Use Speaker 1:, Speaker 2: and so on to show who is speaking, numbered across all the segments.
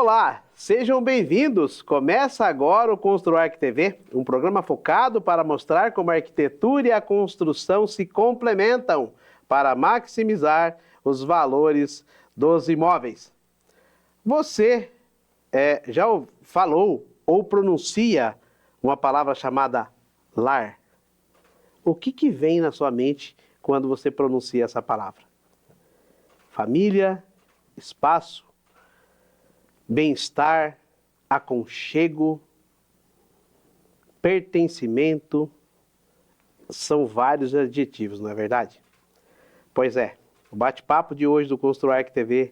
Speaker 1: Olá, sejam bem-vindos. Começa agora o ConstruArq TV, um programa focado para mostrar como a arquitetura e a construção se complementam para maximizar os valores dos imóveis. Você já falou ou pronuncia uma palavra chamada lar? O que vem na sua mente quando você pronuncia essa palavra? Família, espaço, bem-estar, aconchego, pertencimento, são vários adjetivos, não é verdade? Pois é, o bate-papo de hoje do ConstruArq TV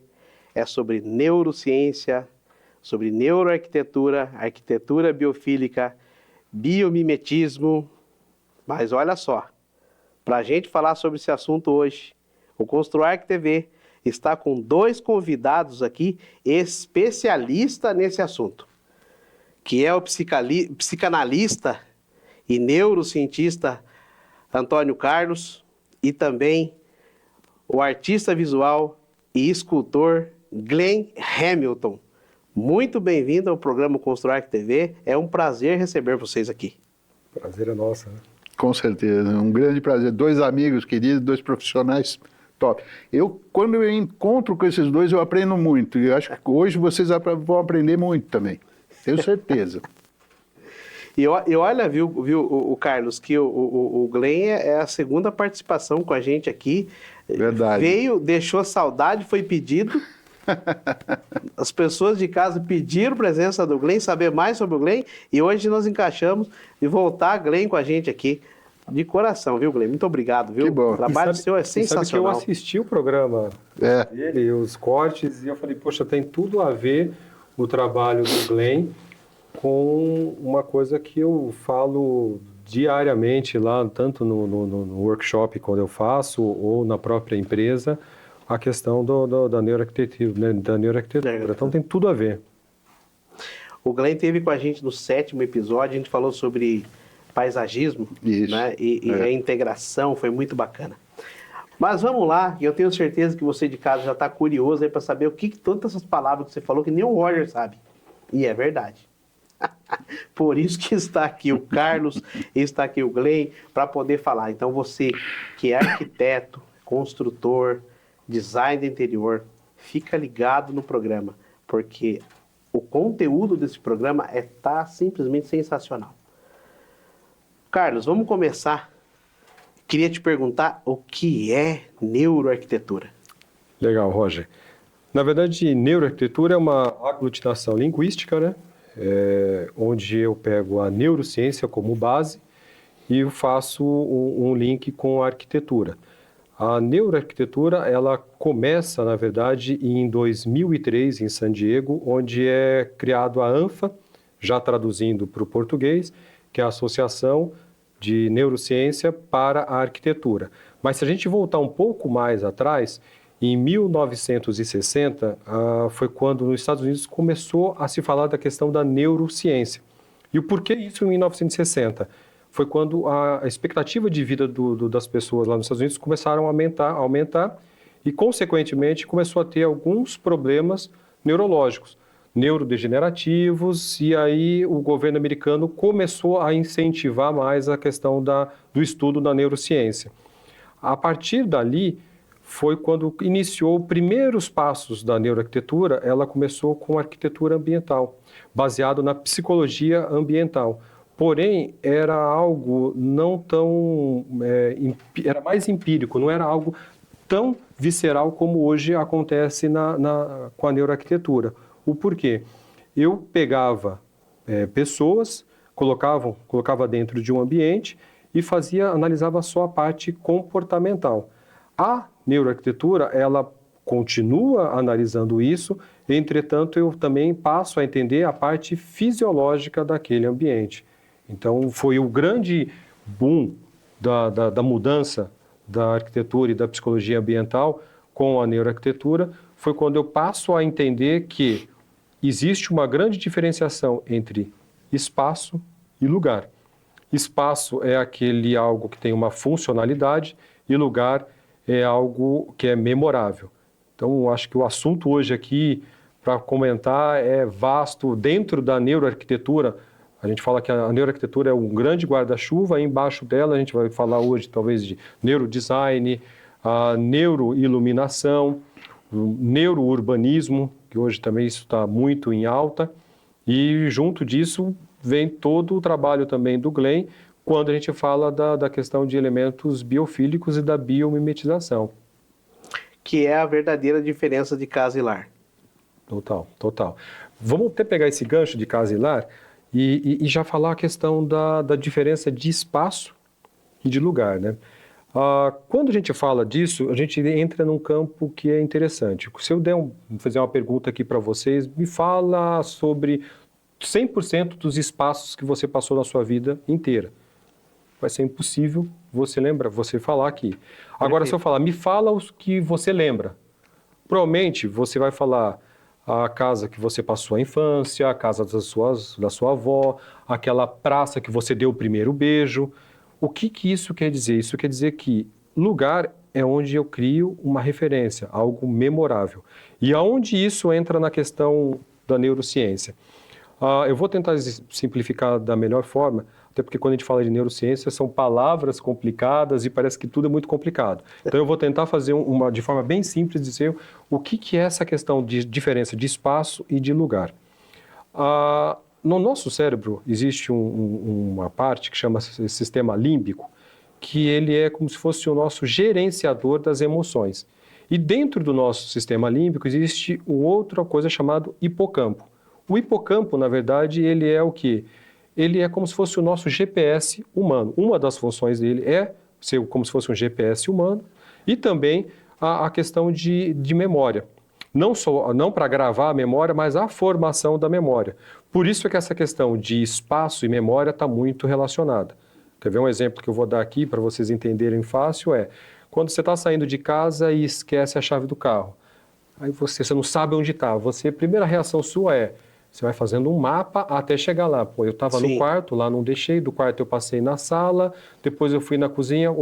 Speaker 1: é sobre neurociência, sobre neuroarquitetura, arquitetura biofílica, biomimetismo. Mas olha só, para a gente falar sobre esse assunto hoje, o ConstruArq TV está com dois convidados aqui, especialistas nesse assunto, que é o psicanalista e neurocientista Antônio Carlos e também o artista visual e escultor Glenn Hamilton. Muito bem-vindo ao programa ConstruArq TV, é um prazer receber vocês aqui.
Speaker 2: Prazer é nosso, né?
Speaker 3: Com certeza, um grande prazer. Dois amigos queridos, dois profissionais top. Quando eu encontro com esses dois, eu aprendo muito. E eu acho que hoje vocês vão aprender muito também. Tenho certeza.
Speaker 1: E olha, viu, o Carlos, que o Glenn é a segunda participação com a gente aqui.
Speaker 3: Verdade.
Speaker 1: Veio, deixou saudade, foi pedido. As pessoas de casa pediram presença do Glenn, saber mais sobre o Glenn. E hoje nós encaixamos de voltar a Glenn com a gente aqui. De coração, viu, Glenn? Muito obrigado, viu?
Speaker 3: Que bom.
Speaker 1: O trabalho seu é sensacional.
Speaker 2: Sabe que eu assisti o programa dele, os cortes, e eu falei, poxa, tem tudo a ver o trabalho do Glenn com uma coisa que eu falo diariamente lá, tanto no workshop quando eu faço, ou na própria empresa, a questão da neuroarquitetura, né, da neuroarquitetura. Então tem tudo a ver.
Speaker 1: O Glenn esteve com a gente no 7º episódio, a gente falou sobre paisagismo, né? E a integração foi muito bacana. Mas vamos lá, eu tenho certeza que você de casa já está curioso aí para saber o que tantas essas palavras que você falou que nem o Roger sabe. E é verdade. Por isso que está aqui o Carlos, está aqui o Glenn, para poder falar. Então você que é arquiteto, construtor, design de interior, fica ligado no programa, porque o conteúdo desse programa tá simplesmente sensacional. Carlos, vamos começar. Queria te perguntar o que é neuroarquitetura.
Speaker 2: Legal, Roger. Na verdade, neuroarquitetura é uma aglutinação linguística, né? Onde eu pego a neurociência como base e faço um link com a arquitetura. A neuroarquitetura, ela começa, na verdade, em 2003, em San Diego, onde é criado a ANFA, já traduzindo para o português, que é a Associação de Neurociência para a Arquitetura. Mas se a gente voltar um pouco mais atrás, em 1960, foi quando nos Estados Unidos começou a se falar da questão da neurociência. E o porquê isso em 1960? Foi quando a expectativa de vida das pessoas lá nos Estados Unidos começaram a aumentar e, consequentemente, começou a ter alguns problemas neurológicos, neurodegenerativos, e aí o governo americano começou a incentivar mais a questão do estudo da neurociência. A partir dali, foi quando iniciou os primeiros passos da neuroarquitetura. Ela começou com a arquitetura ambiental, baseado na psicologia ambiental. Porém, era algo não tão... era mais empírico, não era algo tão visceral como hoje acontece com a neuroarquitetura. O porquê? Eu pegava pessoas, colocava dentro de um ambiente e analisava só a parte comportamental. A neuroarquitetura, ela continua analisando isso, entretanto, eu também passo a entender a parte fisiológica daquele ambiente. Então, foi o grande boom da mudança da arquitetura e da psicologia ambiental com a neuroarquitetura, foi quando eu passo a entender que existe uma grande diferenciação entre espaço e lugar. Espaço é algo que tem uma funcionalidade e lugar é algo que é memorável. Então, acho que o assunto hoje aqui para comentar, é vasto. Dentro da neuroarquitetura, a gente fala que a neuroarquitetura é um grande guarda-chuva, embaixo dela a gente vai falar hoje talvez de neurodesign, a neuroiluminação, o neurourbanismo, que hoje também isso está muito em alta, e junto disso vem todo o trabalho também do Glenn, quando a gente fala da questão de elementos biofílicos e da biomimetização.
Speaker 1: Que é a verdadeira diferença de casa e lar.
Speaker 2: Total, total. Vamos até pegar esse gancho de casa e lar e já falar a questão da diferença de espaço e de lugar, né? Quando a gente fala disso, a gente entra num campo que é interessante. Se eu fazer uma pergunta aqui para vocês, me fala sobre 100% dos espaços que você passou na sua vida inteira. Vai ser impossível você falar aqui. Agora, se eu falar, me fala os que você lembra. Provavelmente você vai falar a casa que você passou a infância, a casa da sua avó, aquela praça que você deu o primeiro beijo. O que isso quer dizer? Isso quer dizer que lugar é onde eu crio uma referência, algo memorável. E aonde isso entra na questão da neurociência? Eu vou tentar simplificar da melhor forma, até porque quando a gente fala de neurociência são palavras complicadas e parece que tudo é muito complicado. Então eu vou tentar fazer de forma bem simples, dizer o que é essa questão de diferença de espaço e de lugar. No nosso cérebro existe uma parte que chama sistema límbico, que ele é como se fosse o nosso gerenciador das emoções. E dentro do nosso sistema límbico existe outra coisa chamada hipocampo. O hipocampo, na verdade, ele é o quê? Ele é como se fosse o nosso GPS humano. Uma das funções dele é ser como se fosse um GPS humano e também a questão de memória. Não para gravar a memória, mas a formação da memória. Por isso é que essa questão de espaço e memória está muito relacionada. Quer ver um exemplo que eu vou dar aqui para vocês entenderem fácil? Quando você está saindo de casa e esquece a chave do carro. Aí você não sabe onde está. A primeira reação sua você vai fazendo um mapa até chegar lá. Eu estava no quarto, lá não deixei, do quarto eu passei na sala, depois eu fui na cozinha,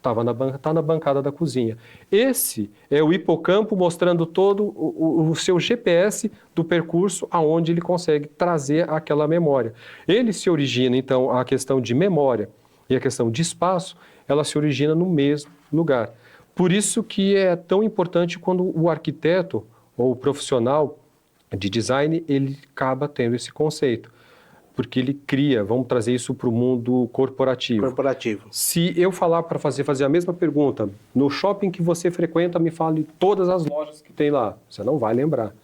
Speaker 2: tá na bancada da cozinha. Esse é o hipocampo mostrando todo o seu GPS do percurso aonde ele consegue trazer aquela memória. Ele se origina, então, a questão de memória e a questão de espaço, ela se origina no mesmo lugar. Por isso que é tão importante quando o arquiteto ou o profissional de design, ele acaba tendo esse conceito, porque ele cria, vamos trazer isso para o mundo corporativo. Se eu falar para fazer a mesma pergunta, no shopping que você frequenta, me fale todas as lojas que tem lá, você não vai lembrar,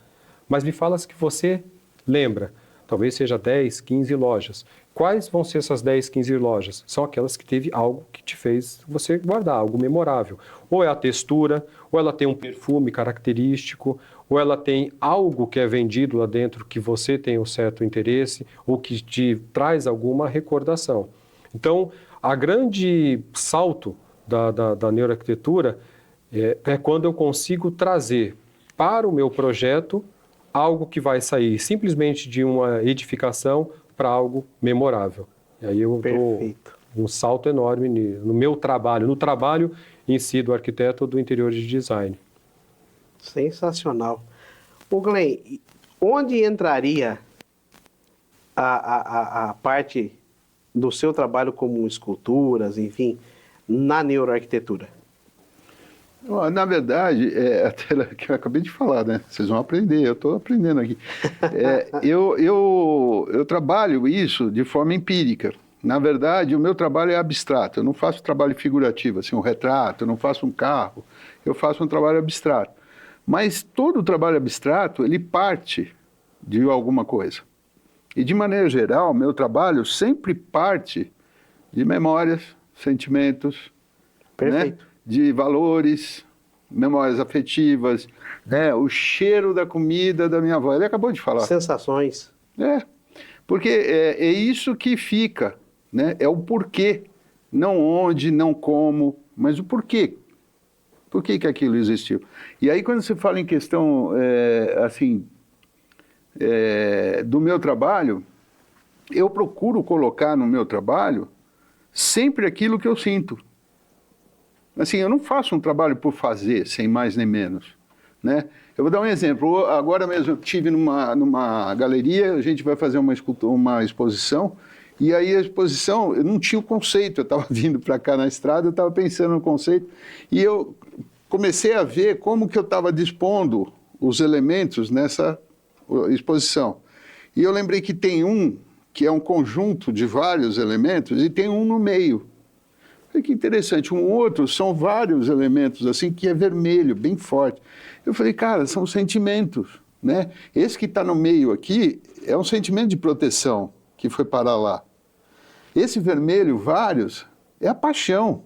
Speaker 2: mas me fala as que você lembra, talvez seja 10, 15 lojas. Quais vão ser essas 10, 15 lojas? São aquelas que teve algo que te fez você guardar, algo memorável. Ou é a textura, ou ela tem um perfume característico, ou ela tem algo que é vendido lá dentro que você tem um certo interesse, ou que te traz alguma recordação. Então, a grande salto da neuroarquitetura é quando eu consigo trazer para o meu projeto algo que vai sair simplesmente de uma edificação para algo memorável. E aí eu dou um salto enorme no meu trabalho, no trabalho em si do arquiteto do interior de design.
Speaker 1: Sensacional. O Glenn, onde entraria a parte do seu trabalho como esculturas, enfim, na neuroarquitetura?
Speaker 3: Na verdade, até que eu acabei de falar, né? Vocês vão aprender, eu estou aprendendo aqui. Eu trabalho isso de forma empírica. Na verdade, o meu trabalho é abstrato. Eu não faço trabalho figurativo, assim, um retrato, eu não faço um carro. Eu faço um trabalho abstrato. Mas todo o trabalho abstrato, ele parte de alguma coisa. E, de maneira geral, meu trabalho sempre parte de memórias, sentimentos,
Speaker 1: Perfeito.
Speaker 3: Né? De valores, memórias afetivas, né? O cheiro da comida da minha avó. Ele acabou de falar.
Speaker 1: Sensações.
Speaker 3: Porque é isso que fica, né? É o porquê. Não onde, não como, mas o porquê. Por que aquilo existiu? E aí, quando você fala em questão, do meu trabalho, eu procuro colocar no meu trabalho sempre aquilo que eu sinto. Assim, eu não faço um trabalho por fazer, sem mais nem menos. né? Eu vou dar um exemplo. Agora mesmo eu estive numa galeria, a gente vai fazer uma exposição, e aí a exposição, eu não tinha o conceito, eu estava vindo para cá na estrada, eu estava pensando no conceito, e eu comecei a ver como que eu estava dispondo os elementos nessa exposição. E eu lembrei que tem um que é um conjunto de vários elementos, e tem um no meio. Olha que interessante, um outro são vários elementos, assim, que é vermelho, bem forte. Eu falei, cara, são sentimentos, né? Esse que está no meio aqui é um sentimento de proteção que foi parar lá. Esse vermelho, vários, é a paixão,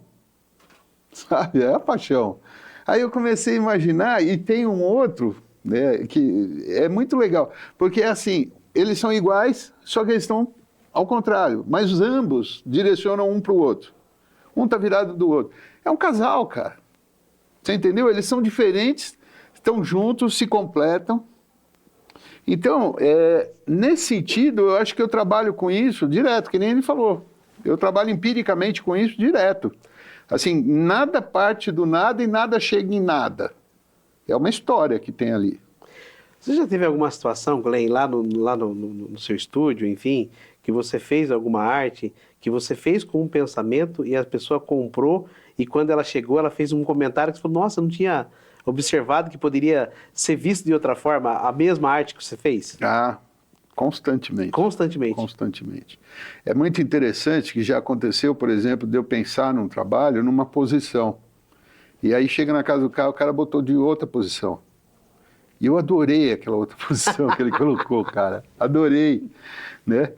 Speaker 3: sabe? É a paixão. Aí eu comecei a imaginar, e tem um outro, né, que é muito legal, porque é assim, eles são iguais, só que eles estão ao contrário, mas ambos direcionam um para o outro. Um está virado do outro. É um casal, cara. Você entendeu? Eles são diferentes, estão juntos, se completam. Então, nesse sentido, eu acho que eu trabalho com isso direto, que nem ele falou. Eu trabalho empiricamente com isso direto. Assim, nada parte do nada e nada chega em nada. É uma história que tem ali.
Speaker 1: Você já teve alguma situação, Glenn, lá no seu estúdio, enfim, que você fez alguma arte, que você fez com um pensamento e a pessoa comprou e quando ela chegou, ela fez um comentário que você falou, nossa, eu não tinha observado que poderia ser visto de outra forma a mesma arte que você fez?
Speaker 3: Ah, constantemente.
Speaker 1: Constantemente.
Speaker 3: Constantemente. É muito interessante que já aconteceu, por exemplo, de eu pensar num trabalho, numa posição. E aí chega na casa do cara, o cara botou de outra posição. E eu adorei aquela outra posição que ele colocou, cara. Adorei, né?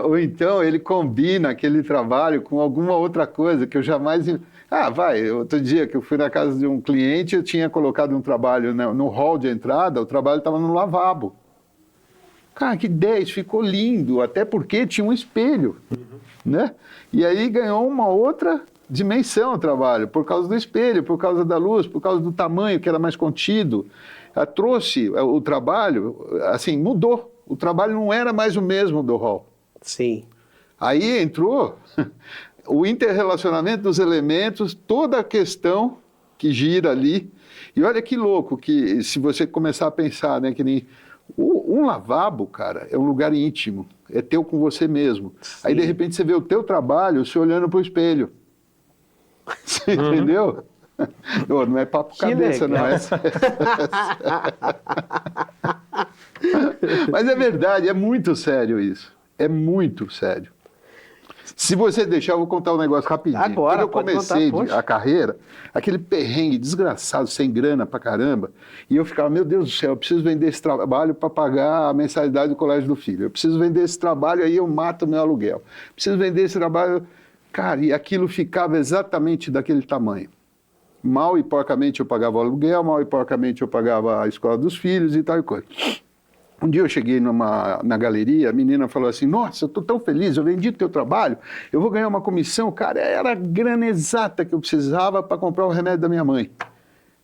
Speaker 3: Ou então ele combina aquele trabalho com alguma outra coisa que eu jamais... outro dia que eu fui na casa de um cliente, eu tinha colocado um trabalho no hall de entrada, o trabalho estava no lavabo. Cara, que 10, ficou lindo, até porque tinha um espelho, né? E aí ganhou uma outra dimensão o trabalho, por causa do espelho, por causa da luz, por causa do tamanho que era mais contido. Trouxe o trabalho, assim, mudou. O trabalho não era mais o mesmo do hall.
Speaker 1: Sim.
Speaker 3: Aí entrou o interrelacionamento dos elementos, toda a questão que gira ali. E olha que louco, que se você começar a pensar, né, que nem um lavabo, cara, é um lugar íntimo, é teu com você mesmo. Sim. Aí, de repente, você vê o teu trabalho, você olhando para o espelho. Você entendeu? Não é papo cabeça, não é? Mas é verdade, é muito sério isso. É muito sério. Se você deixar, eu vou contar um negócio rapidinho.
Speaker 1: Agora,
Speaker 3: quando eu comecei a carreira, aquele perrengue desgraçado, sem grana pra caramba, e eu ficava, meu Deus do céu, eu preciso vender esse trabalho para pagar a mensalidade do colégio do filho. Eu preciso vender esse trabalho, aí eu mato o meu aluguel. Preciso vender esse trabalho... Cara, e aquilo ficava exatamente daquele tamanho. Mal e porcamente eu pagava o aluguel, mal e porcamente eu pagava a escola dos filhos e tal e coisa. Um dia eu cheguei na galeria, a menina falou assim, nossa, eu estou tão feliz, eu vendi o teu trabalho, eu vou ganhar uma comissão. Cara, era a grana exata que eu precisava para comprar o remédio da minha mãe.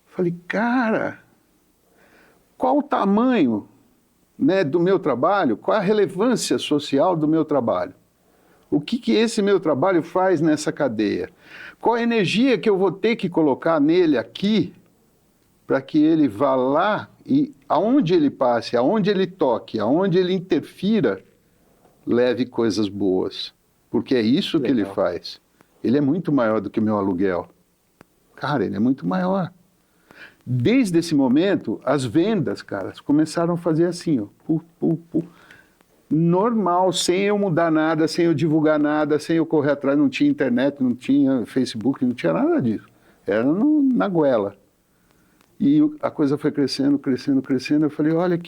Speaker 3: Falei, cara, qual o tamanho, né, do meu trabalho, qual a relevância social do meu trabalho? O que esse meu trabalho faz nessa cadeia? Qual a energia que eu vou ter que colocar nele aqui para que ele vá lá e aonde ele passe, aonde ele toque, aonde ele interfira, leve coisas boas. Porque é isso que ele faz. Ele é muito maior do que o meu aluguel. Cara, ele é muito maior. Desde esse momento, as vendas, cara, começaram a fazer assim, ó, normal, sem eu mudar nada, sem eu divulgar nada, sem eu correr atrás, não tinha internet, não tinha Facebook, não tinha nada disso. Era na goela. E a coisa foi crescendo, crescendo, crescendo. Eu falei, olha,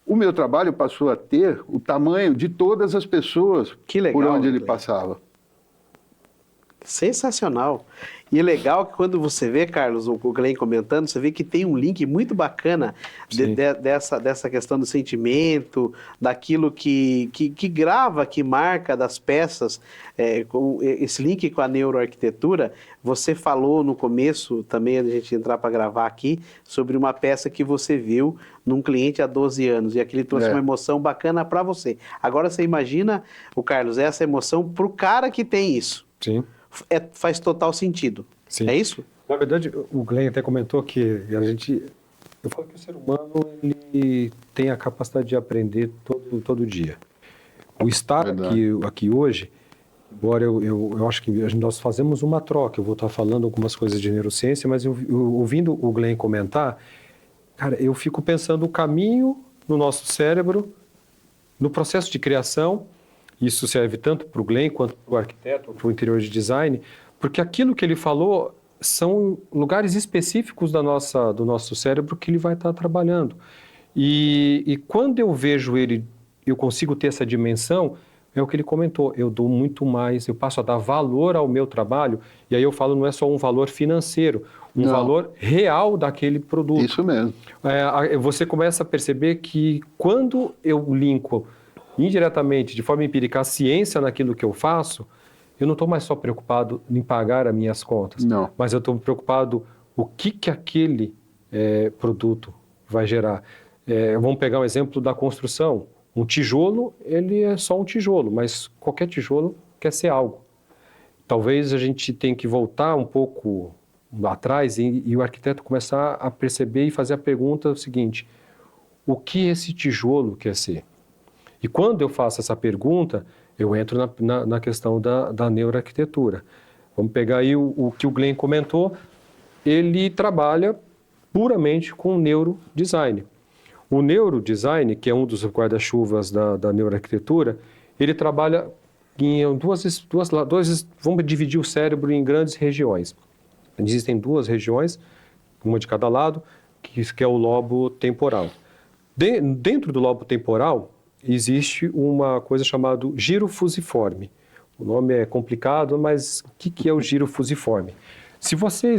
Speaker 3: o meu trabalho passou a ter o tamanho de todas as pessoas por onde ele passava.
Speaker 1: Sensacional. E é legal que quando você vê, Carlos, o Glenn comentando, você vê que tem um link muito bacana dessa questão do sentimento, daquilo que grava, que marca das peças, esse link com a neuroarquitetura. Você falou no começo, também, antes de a gente entrar para gravar aqui, sobre uma peça que você viu num cliente há 12 anos, e aquilo trouxe uma emoção bacana para você. Agora você imagina, o Carlos, essa emoção para o cara que tem isso.
Speaker 2: Sim.
Speaker 1: Faz total sentido.
Speaker 2: Sim.
Speaker 1: É isso?
Speaker 2: Na verdade, o Glenn até comentou que Eu falo que o ser humano ele tem a capacidade de aprender todo dia. O estar aqui hoje, embora eu acho que nós fazemos uma troca, eu vou estar falando algumas coisas de neurociência, mas eu ouvindo o Glenn comentar, cara, eu fico pensando o caminho no nosso cérebro, no processo de criação. Isso serve tanto para o Glenn quanto para o arquiteto, para o interior de design, porque aquilo que ele falou são lugares específicos do nosso cérebro que ele vai estar trabalhando. E quando eu vejo ele, eu consigo ter essa dimensão, é o que ele comentou, eu dou muito mais, eu passo a dar valor ao meu trabalho, e aí eu falo, não é só um valor financeiro, valor real daquele produto.
Speaker 3: Isso mesmo.
Speaker 2: Você começa a perceber que quando eu linko indiretamente, de forma empírica, a ciência naquilo que eu faço, eu não estou mais só preocupado em pagar as minhas contas,
Speaker 3: não.
Speaker 2: Mas eu estou preocupado o que aquele produto vai gerar. Vamos pegar um exemplo da construção. Um tijolo, ele é só um tijolo, mas qualquer tijolo quer ser algo. Talvez a gente tenha que voltar um pouco atrás e o arquiteto começar a perceber e fazer a pergunta seguinte: o que esse tijolo quer ser? E quando eu faço essa pergunta, eu entro na questão da neuroarquitetura. Vamos pegar aí o que o Glenn comentou, ele trabalha puramente com neurodesign. O neurodesign, que é um dos guarda-chuvas da neuroarquitetura, ele trabalha em vamos dividir o cérebro em grandes regiões. Existem duas regiões, uma de cada lado, que é o lobo temporal. Dentro do lobo temporal, existe uma coisa chamada giro fusiforme. O nome é complicado, mas o que é o giro fusiforme?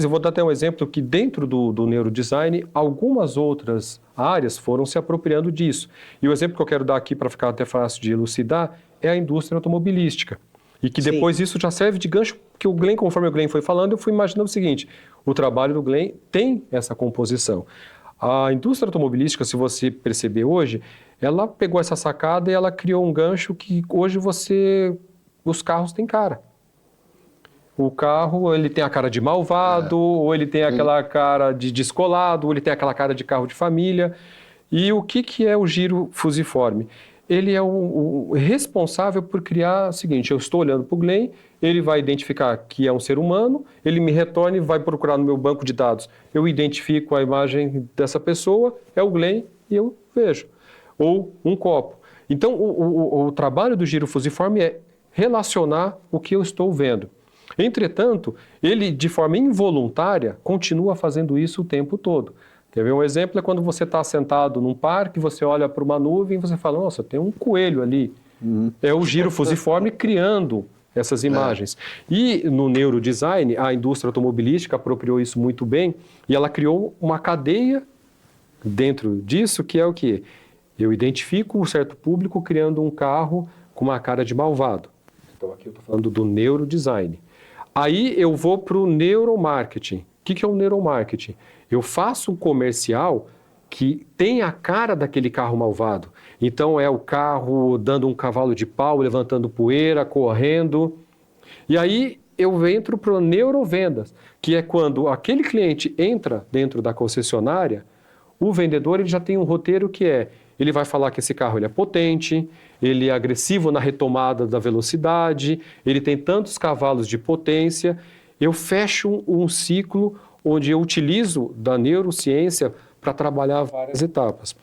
Speaker 2: Eu vou dar até um exemplo que dentro do neurodesign, algumas outras áreas foram se apropriando disso. E o exemplo que eu quero dar aqui para ficar até fácil de elucidar é a indústria automobilística. E que depois isso já serve de gancho, que o Glenn, conforme o Glenn foi falando, eu fui imaginando o seguinte, o trabalho do Glenn tem essa composição. A indústria automobilística, se você perceber hoje, ela pegou essa sacada e ela criou um gancho que hoje os carros têm cara. O carro, ele tem a cara de malvado, ou ele tem aquela cara de descolado, ou ele tem aquela cara de carro de família. E o que é o giro fusiforme? Ele é o responsável por criar o seguinte, eu estou olhando para o Glenn, ele vai identificar que é um ser humano, ele me retorna e vai procurar no meu banco de dados. Eu identifico a imagem dessa pessoa, é o Glenn, e eu vejo. Ou um copo. Então, o trabalho do giro fusiforme é relacionar o que eu estou vendo. Entretanto, ele, de forma involuntária, continua fazendo isso o tempo todo. Quer ver um exemplo? É quando você está sentado num parque, você olha para uma nuvem e você fala, nossa, tem um coelho ali. É o giro fusiforme criando essas imagens. E no neurodesign, a indústria automobilística apropriou isso muito bem e ela criou uma cadeia dentro disso, que é o quê? Eu identifico um certo público criando um carro com uma cara de malvado. Então aqui eu estou falando do neurodesign. Aí eu vou para o neuromarketing. O que é o neuromarketing? Eu faço um comercial que tem a cara daquele carro malvado. Então é o carro dando um cavalo de pau, levantando poeira, correndo. E aí eu entro para o neurovendas, que é quando aquele cliente entra dentro da concessionária, o vendedor ele já tem um roteiro que ele vai falar que esse carro ele é potente, ele é agressivo na retomada da velocidade, ele tem tantos cavalos de potência. Eu fecho um ciclo onde eu utilizo da neurociência para trabalhar várias etapas.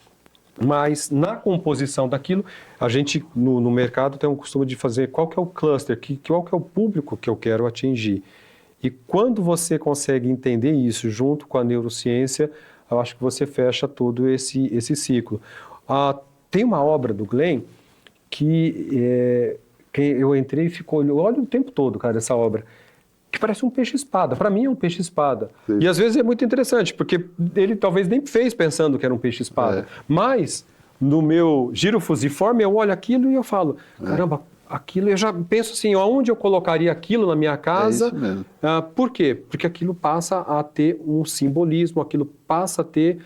Speaker 2: Mas na composição daquilo, a gente no mercado tem um costume de fazer qual que é o cluster, qual que é o público que eu quero atingir. E quando você consegue entender isso junto com a neurociência, eu acho que você fecha todo esse ciclo. Tem uma obra do Glenn que eu entrei e ficou olho o tempo todo, cara, essa obra, que parece um peixe-espada. Para mim é um peixe-espada. E às vezes é muito interessante, porque ele talvez nem fez pensando que era um peixe-espada. Mas no meu giro fusiforme eu olho aquilo e eu falo, caramba, aquilo, eu já penso assim, aonde eu colocaria aquilo na minha casa?
Speaker 3: É isso mesmo.
Speaker 2: Por quê? Porque aquilo passa a ter um simbolismo, aquilo passa a ter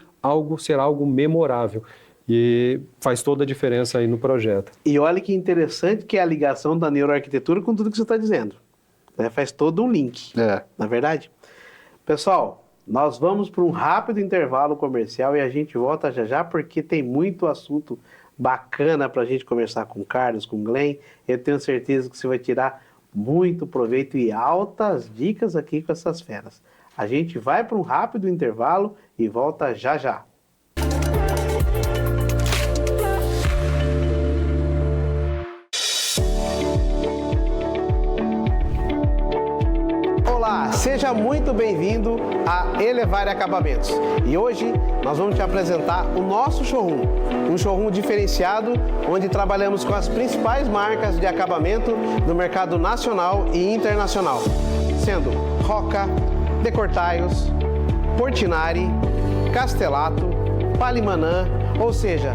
Speaker 2: ser algo memorável. E faz toda a diferença aí no projeto.
Speaker 1: E olha que interessante que é a ligação da neuroarquitetura com tudo que você está dizendo. Faz todo um link, na verdade. Pessoal, Nós vamos para um rápido intervalo comercial e a gente volta já já, porque tem muito assunto bacana para a gente conversar com o Carlos, com o Glenn. Eu tenho certeza que você vai tirar muito proveito e altas dicas aqui com essas feras. A gente vai para um rápido intervalo e volta já já. Olá, seja muito bem-vindo a Elevare Acabamentos. E hoje nós vamos te apresentar o nosso showroom, um showroom diferenciado onde trabalhamos com as principais marcas de acabamento do mercado nacional e internacional, sendo Roca, Decortaios, Portinari, Castelato, Palimanã, ou seja,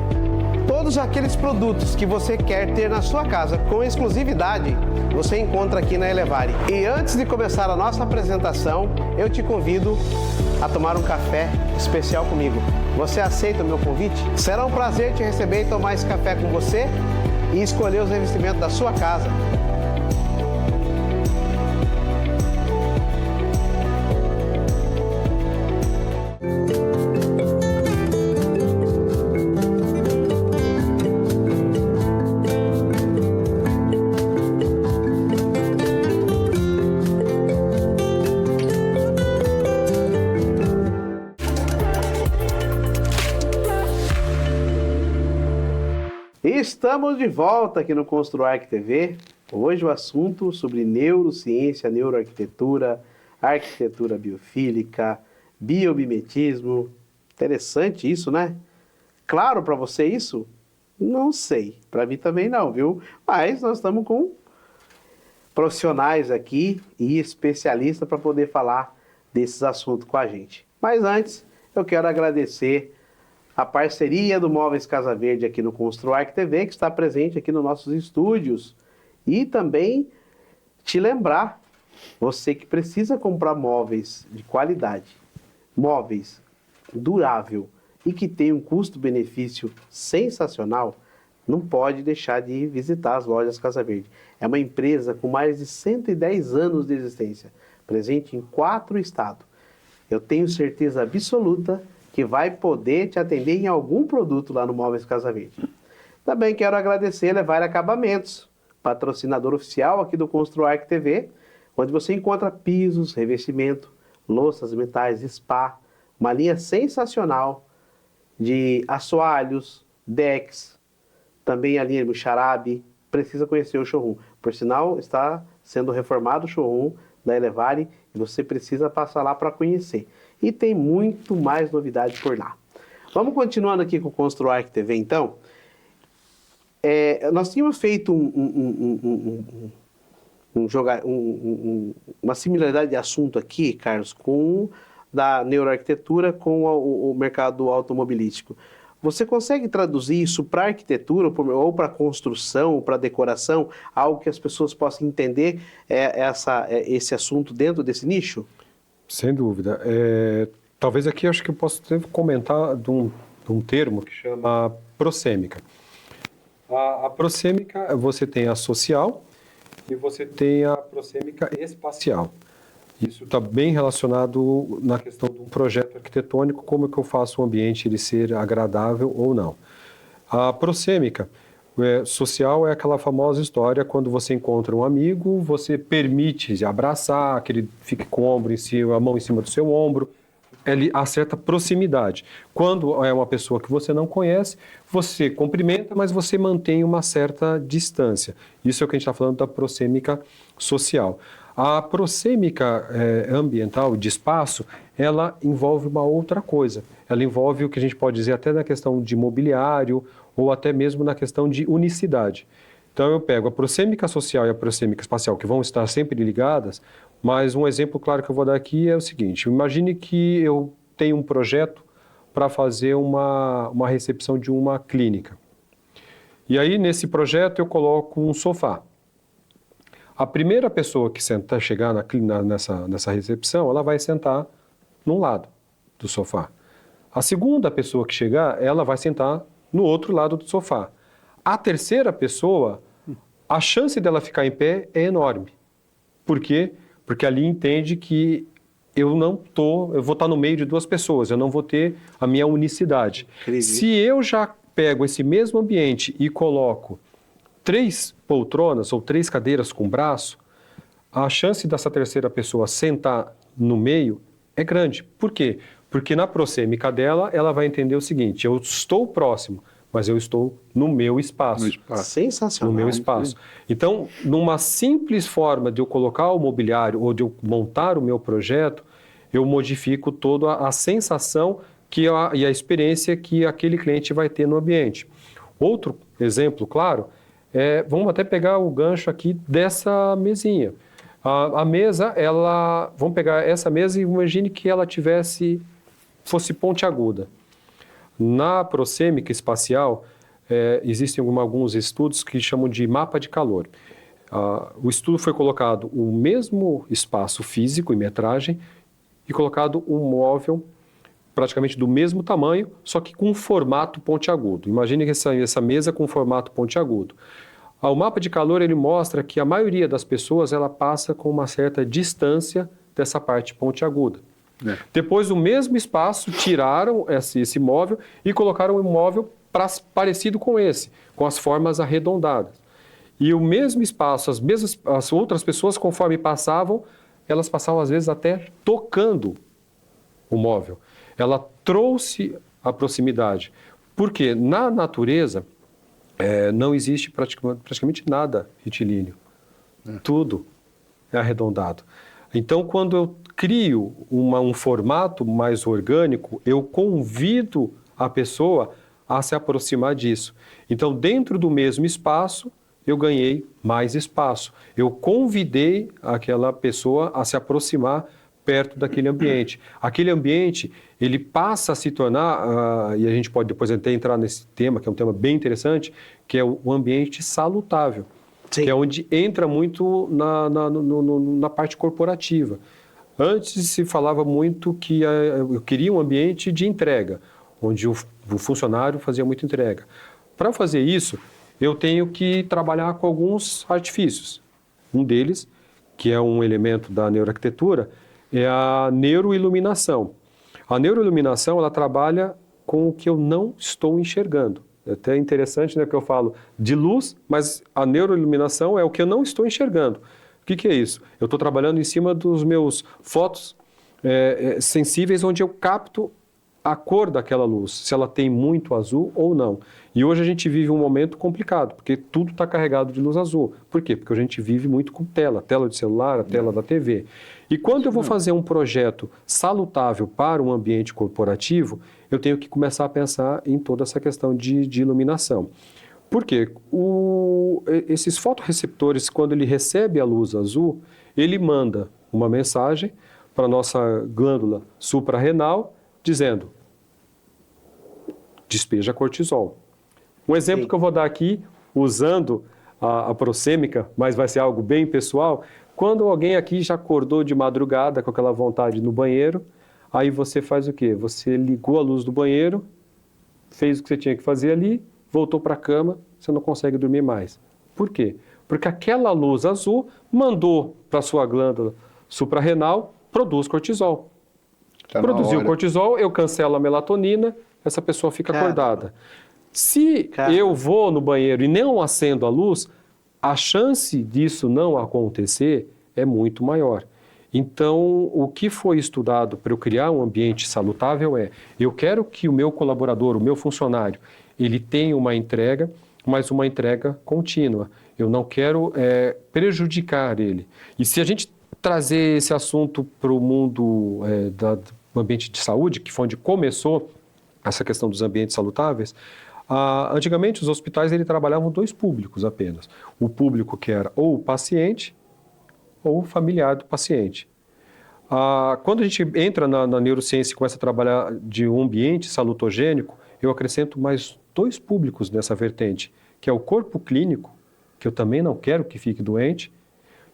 Speaker 1: todos aqueles produtos que você quer ter na sua casa com exclusividade, você encontra aqui na Elevare. E antes de começar a nossa apresentação, eu te convido a tomar um café especial comigo. Você aceita o meu convite? Será um prazer te receber e tomar esse café com você e escolher os revestimentos da sua casa. Estamos de volta aqui no ConstruArq TV. Hoje o assunto sobre neurociência, neuroarquitetura, arquitetura biofílica, biomimetismo. Interessante isso, né? Claro para você isso? Não sei. Para mim também não, viu? Mas nós estamos com profissionais aqui e especialistas para poder falar desses assuntos com a gente. Mas antes, eu quero agradecer a parceria do Móveis Casa Verde aqui no ConstruArq TV, que está presente aqui nos nossos estúdios. E também te lembrar, você que precisa comprar móveis de qualidade, móveis durável e que tem um custo-benefício sensacional, não pode deixar de visitar as lojas Casa Verde. É uma empresa com mais de 110 anos de existência, presente em 4 estados. Eu tenho certeza absoluta que vai poder te atender em algum produto lá no Móveis Casa Verde. Também quero agradecer a Elevare Acabamentos, patrocinador oficial aqui do ConstruArq TV, onde você encontra pisos, revestimento, louças, metais, spa, uma linha sensacional de assoalhos, decks, também a linha de Xarabe. Precisa conhecer o showroom. Por sinal, está sendo reformado o showroom da Elevare e você precisa passar lá para conhecer. E tem muito mais novidade por lá. Vamos continuando aqui com o ConstruArq TV, então. Nós tínhamos feito uma similaridade de assunto aqui, Carlos, com da neuroarquitetura com o mercado automobilístico. Você consegue traduzir isso para arquitetura ou para construção, ou para decoração, algo que as pessoas possam entender esse assunto dentro desse nicho?
Speaker 2: Sem dúvida. Talvez aqui acho que eu posso comentar de um termo que chama prosêmica. A prosêmica, você tem a social e você tem a prosêmica espacial. Isso está bem relacionado na questão de um projeto arquitetônico, como é que eu faço o ambiente ele ser agradável ou não. A prosêmica social é aquela famosa história quando você encontra um amigo, você permite abraçar, que ele fique com o ombro em cima, a mão em cima do seu ombro. Ele há certa proximidade. Quando é uma pessoa que você não conhece, você cumprimenta, mas você mantém uma certa distância. Isso é o que a gente está falando da prosêmica social. A prosêmica ambiental, de espaço, ela envolve uma outra coisa. Ela envolve o que a gente pode dizer até na questão de mobiliário ou até mesmo na questão de unicidade. Então eu pego a prosêmica social e a prosêmica espacial, que vão estar sempre ligadas, mas um exemplo claro que eu vou dar aqui é o seguinte: imagine que eu tenho um projeto para fazer uma recepção de uma clínica. E aí nesse projeto eu coloco um sofá. A primeira pessoa que chegar nessa recepção, ela vai sentar num lado do sofá. A segunda pessoa que chegar, ela vai sentar no outro lado do sofá. A terceira pessoa, a chance dela ficar em pé é enorme. Por quê? Porque ali entende que eu vou estar no meio de duas pessoas, eu não vou ter a minha unicidade.
Speaker 1: Acredito.
Speaker 2: Se eu já pego esse mesmo ambiente e coloco 3 poltronas ou 3 cadeiras com braço, a chance dessa terceira pessoa sentar no meio é grande. Por quê? Porque na proxêmica dela, ela vai entender o seguinte: eu estou próximo, mas eu estou no meu espaço.
Speaker 3: No espaço.
Speaker 1: Sensacional.
Speaker 2: No meu espaço. Então, numa simples forma de eu colocar o mobiliário ou de eu montar o meu projeto, eu modifico toda a sensação e a experiência que aquele cliente vai ter no ambiente. Outro exemplo, claro, vamos até pegar o gancho aqui dessa mesinha. A mesa, vamos pegar essa mesa e imagine que ela fosse pontiaguda. Na proxêmica espacial, existem alguns estudos que chamam de mapa de calor. O estudo foi colocado o mesmo espaço físico e metragem e colocado um móvel praticamente do mesmo tamanho, só que com um formato pontiagudo. Imagine essa mesa com formato pontiagudo. O mapa de calor ele mostra que a maioria das pessoas ela passa com uma certa distância dessa parte pontiaguda. Depois, do mesmo espaço, tiraram esse móvel e colocaram um móvel parecido com esse, com as formas arredondadas. E o mesmo espaço, as outras pessoas, conforme passavam, elas passavam às vezes até tocando o móvel. Ela trouxe a proximidade. Porque na natureza não existe praticamente nada retilíneo. Tudo é arredondado. Então, quando eu crio um formato mais orgânico, eu convido a pessoa a se aproximar disso. Então, dentro do mesmo espaço, eu ganhei mais espaço. Eu convidei aquela pessoa a se aproximar perto daquele ambiente. Aquele ambiente, ele passa a se tornar, e a gente pode depois até entrar nesse tema, que é um tema bem interessante, que é o ambiente salutável. Sim. Que é onde entra muito na parte corporativa. Antes se falava muito que eu queria um ambiente de entrega, onde o funcionário fazia muita entrega. Para fazer isso, eu tenho que trabalhar com alguns artifícios. Um deles, que é um elemento da neuroarquitetura, é a neuroiluminação. A neuroiluminação, ela trabalha com o que eu não estou enxergando. É até interessante, né, que eu falo de luz, mas a neuroiluminação é o que eu não estou enxergando. O que é isso? Eu estou trabalhando em cima dos meus fotos sensíveis, onde eu capto a cor daquela luz, se ela tem muito azul ou não. E hoje a gente vive um momento complicado, porque tudo está carregado de luz azul. Por quê? Porque a gente vive muito com tela de celular, a tela da TV. E quando eu vou fazer um projeto salutável para um ambiente corporativo, eu tenho que começar a pensar em toda essa questão de iluminação. Por quê? Esses fotorreceptores, quando ele recebe a luz azul, ele manda uma mensagem para a nossa glândula suprarrenal, dizendo: despeja cortisol. Um exemplo que eu vou dar aqui, usando a proxêmica, mas vai ser algo bem pessoal, quando alguém aqui já acordou de madrugada com aquela vontade no banheiro, aí você faz o quê? Você ligou a luz do banheiro, fez o que você tinha que fazer ali, voltou para a cama, você não consegue dormir mais. Por quê? Porque aquela luz azul mandou para a sua glândula suprarrenal, produz cortisol. Produziu cortisol, eu cancelo a melatonina, essa pessoa fica acordada. Se eu vou no banheiro e não acendo a luz, a chance disso não acontecer é muito maior. Então, o que foi estudado para eu criar um ambiente salutável eu quero que o meu colaborador, o meu funcionário, ele tenha uma entrega, mas uma entrega contínua. Eu não quero prejudicar ele. E se a gente trazer esse assunto para o mundo do ambiente de saúde, que foi onde começou essa questão dos ambientes salutáveis, antigamente os hospitais trabalhavam 2 públicos apenas. O público que era ou o paciente ou o familiar do paciente. Quando a gente entra na neurociência e começa a trabalhar de um ambiente salutogênico, eu acrescento mais 2 públicos nessa vertente, que é o corpo clínico, que eu também não quero que fique doente,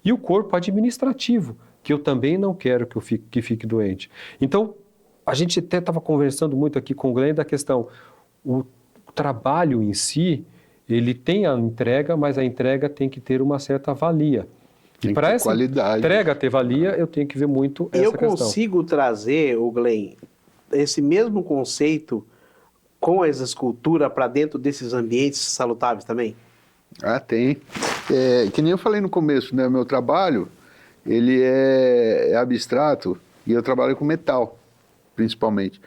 Speaker 2: e o corpo administrativo, que eu também não quero que fique doente. Então, a gente até estava conversando muito aqui com o Glenn da questão, o trabalho em si, ele tem a entrega, mas a entrega tem que ter uma certa valia. E para essa entrega ter valia, eu tenho que ver muito essa
Speaker 1: eu
Speaker 2: questão.
Speaker 1: consigo trazer, o Glenn, esse mesmo conceito com as esculturas para dentro desses ambientes salutáveis também?
Speaker 3: Ah, tem. Que nem eu falei no começo, né? O meu trabalho, ele é abstrato e eu trabalho com metal, principalmente.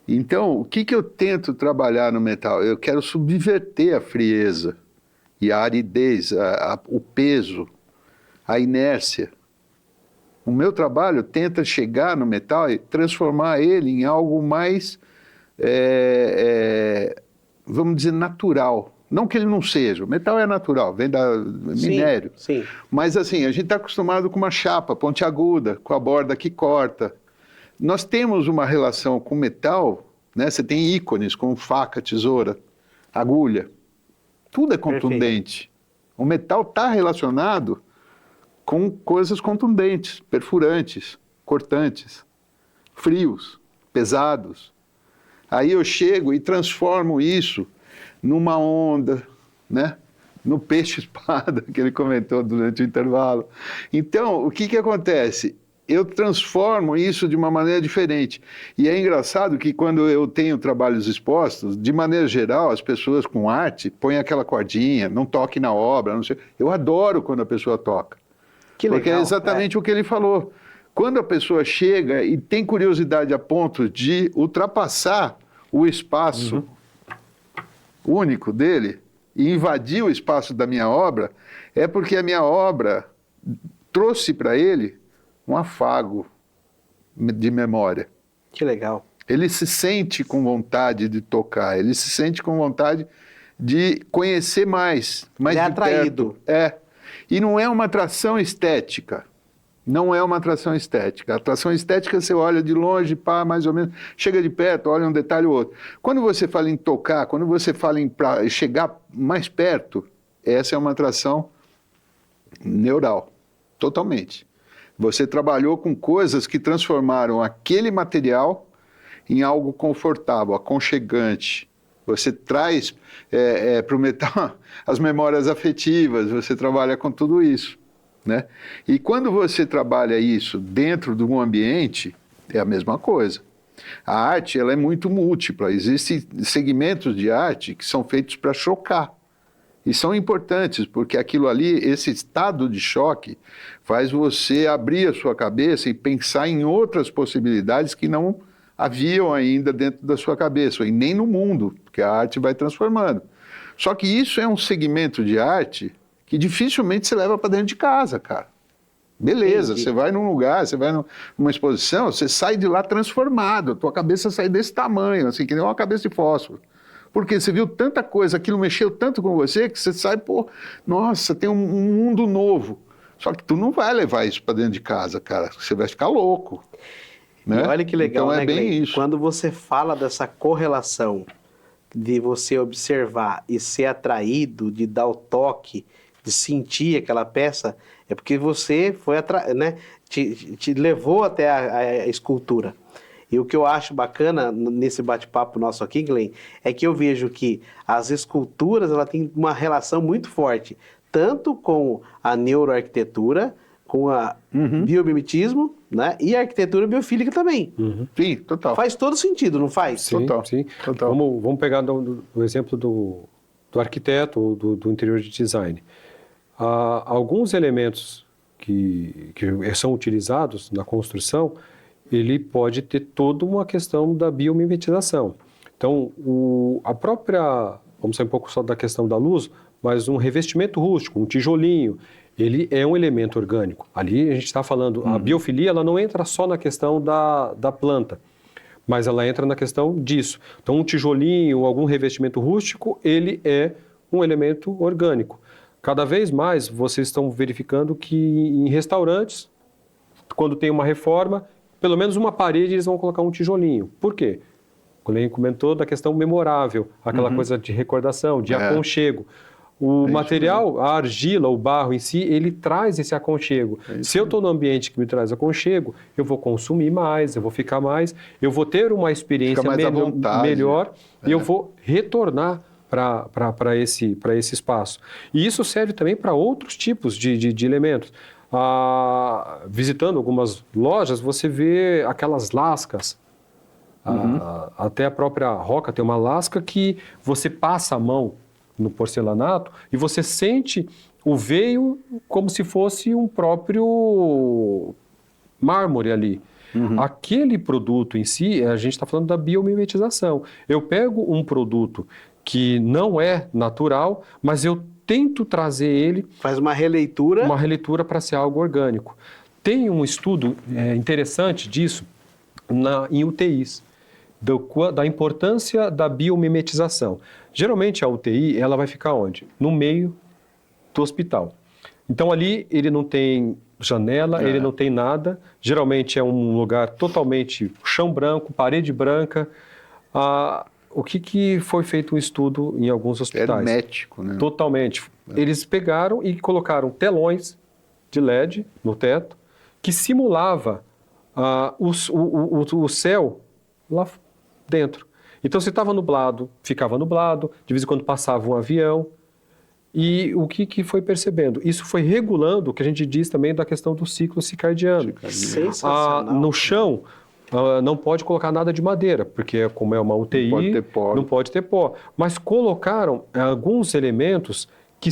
Speaker 3: Então, o que eu tento trabalhar no metal? Eu quero subverter a frieza e a aridez, o peso, a inércia. O meu trabalho tenta chegar no metal e transformar ele em algo mais, vamos dizer, natural. Não que ele não seja, o metal é natural, vem da minério.
Speaker 1: Sim.
Speaker 3: Mas assim, a gente está acostumado com uma chapa pontiaguda, com a borda que corta. Nós temos uma relação com metal, né? Você tem ícones como faca, tesoura, agulha. Tudo é contundente. Perfeito. O metal está relacionado com coisas contundentes, perfurantes, cortantes, frios, pesados. Aí eu chego e transformo isso numa onda, né? No peixe-espada, que ele comentou durante o intervalo. Então, o que acontece? Eu transformo isso de uma maneira diferente. E é engraçado que quando eu tenho trabalhos expostos, de maneira geral, as pessoas com arte põem aquela cordinha, não toque na obra, não sei. Eu adoro quando a pessoa toca.
Speaker 1: Que legal.
Speaker 3: Porque é exatamente o que ele falou. Quando a pessoa chega e tem curiosidade a ponto de ultrapassar o espaço único dele e invadir o espaço da minha obra, é porque a minha obra trouxe para ele um afago de memória.
Speaker 1: Que legal.
Speaker 3: Ele se sente com vontade de tocar, ele se sente com vontade de conhecer mais
Speaker 1: ele é atraído.
Speaker 3: E não é uma atração estética. Não é uma atração estética. A atração estética você olha de longe, pá, mais ou menos, chega de perto, olha um detalhe ou outro. Quando você fala em tocar, quando você fala em chegar mais perto, essa é uma atração neural, totalmente. Você trabalhou com coisas que transformaram aquele material em algo confortável, aconchegante. Você traz para o metal as memórias afetivas, você trabalha com tudo isso, né? E quando você trabalha isso dentro de um ambiente, é a mesma coisa. A arte ela é muito múltipla, existem segmentos de arte que são feitos para chocar. E são importantes, porque aquilo ali, esse estado de choque, faz você abrir a sua cabeça e pensar em outras possibilidades que não haviam ainda dentro da sua cabeça, e nem no mundo, porque a arte vai transformando. Só que isso é um segmento de arte que dificilmente você leva para dentro de casa, cara. Beleza, você vai num lugar, você vai numa exposição, você sai de lá transformado, a tua cabeça sai desse tamanho, assim, que nem uma cabeça de fósforo. Porque você viu tanta coisa, aquilo mexeu tanto com você, que você sai, pô, nossa, tem um mundo novo. Só que tu não vai levar isso para dentro de casa, cara, você vai ficar louco. Né?
Speaker 1: E olha que legal,
Speaker 3: então,
Speaker 1: né,
Speaker 3: bem
Speaker 1: Glenn?
Speaker 3: isso.
Speaker 1: Quando você fala dessa correlação de você observar e ser atraído, de dar o toque, de sentir aquela peça, é porque você foi né, te levou até a escultura. E o que eu acho bacana nesse bate-papo nosso aqui, Glenn, é que eu vejo que as esculturas ela têm uma relação muito forte, tanto com a neuroarquitetura, com a biomimetismo, né, e a arquitetura biofílica também.
Speaker 3: Sim, total.
Speaker 1: Faz todo sentido, não faz?
Speaker 2: Sim,
Speaker 3: Total.
Speaker 2: sim.
Speaker 3: Total.
Speaker 2: Vamos pegar do exemplo do arquiteto ou do interior de design. Alguns elementos que são utilizados na construção, ele pode ter toda uma questão da biomimetização. Então, a própria, vamos sair um pouco só da questão da luz, mas um revestimento rústico, um tijolinho, ele é um elemento orgânico. Ali a gente está falando, a biofilia ela não entra só na questão da planta, mas ela entra na questão disso. Então, um tijolinho, algum revestimento rústico, ele é um elemento orgânico. Cada vez mais vocês estão verificando que em restaurantes, quando tem uma reforma, pelo menos uma parede eles vão colocar um tijolinho. Por quê? O Glenn comentou da questão memorável, aquela coisa de recordação, de aconchego. O material, a argila, o barro em si, ele traz esse aconchego. Se eu estou num ambiente que me traz aconchego, eu vou consumir mais, eu vou ficar mais, eu vou ter uma experiência melhor e eu vou retornar para esse espaço. E isso serve também para outros tipos de elementos. visitando algumas lojas, você vê aquelas lascas. Até a própria Roca tem uma lasca que você passa a mão no porcelanato e você sente o veio como se fosse um próprio mármore ali. Aquele produto em si, a gente está falando da biomimetização. Eu pego um produto que não é natural, mas eu tento trazer ele...
Speaker 1: Faz uma releitura.
Speaker 2: Uma releitura para ser algo orgânico. Tem um estudo interessante disso em UTIs, da importância da biomimetização. Geralmente a UTI, ela vai ficar onde? No meio do hospital. Então ali ele não tem janela, ele não tem nada. Geralmente é um lugar totalmente chão branco, parede branca. O que foi feito um estudo em alguns hospitais?
Speaker 3: Hermético, né?
Speaker 2: Totalmente. Eles pegaram e colocaram telões de LED no teto que simulava o céu lá dentro. Então, se estava nublado, ficava nublado, de vez em quando passava um avião. E o que foi percebendo? Isso foi regulando o que a gente diz também da questão do ciclo circadiano.
Speaker 1: Sensacional.
Speaker 2: No chão, não pode colocar nada de madeira, porque como é uma UTI, não pode ter pó. Mas colocaram alguns elementos que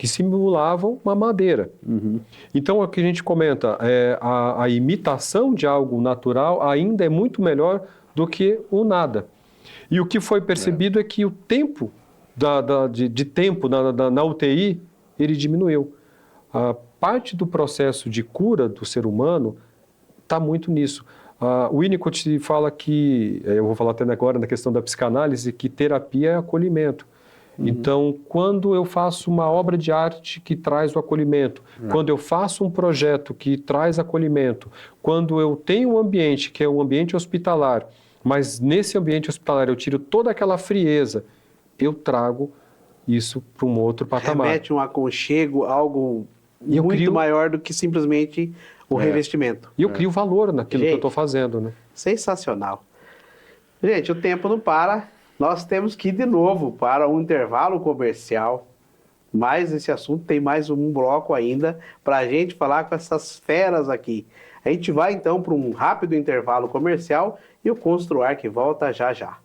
Speaker 2: simulavam uma madeira. Então, o que a gente comenta, a imitação de algo natural ainda é muito melhor do que o nada. E o que foi percebido é que o tempo de tempo na UTI, ele diminuiu. A parte do processo de cura do ser humano está muito nisso. O Winnicott fala que, eu vou falar até agora na questão da psicanálise, que terapia é acolhimento. Então, quando eu faço uma obra de arte que traz o acolhimento, quando eu faço um projeto que traz acolhimento, quando eu tenho um ambiente que é um ambiente hospitalar, mas nesse ambiente hospitalar eu tiro toda aquela frieza, eu trago isso para um outro patamar.
Speaker 1: Remete um aconchego, algo muito maior do que simplesmente o revestimento.
Speaker 2: E eu crio valor naquilo que eu estou fazendo, né?
Speaker 1: Sensacional. Gente, o tempo não para. Nós temos que ir de novo para um intervalo comercial. Mas esse assunto tem mais um bloco ainda para a gente falar com essas feras aqui. A gente vai então para um rápido intervalo comercial e o Construar que volta já já.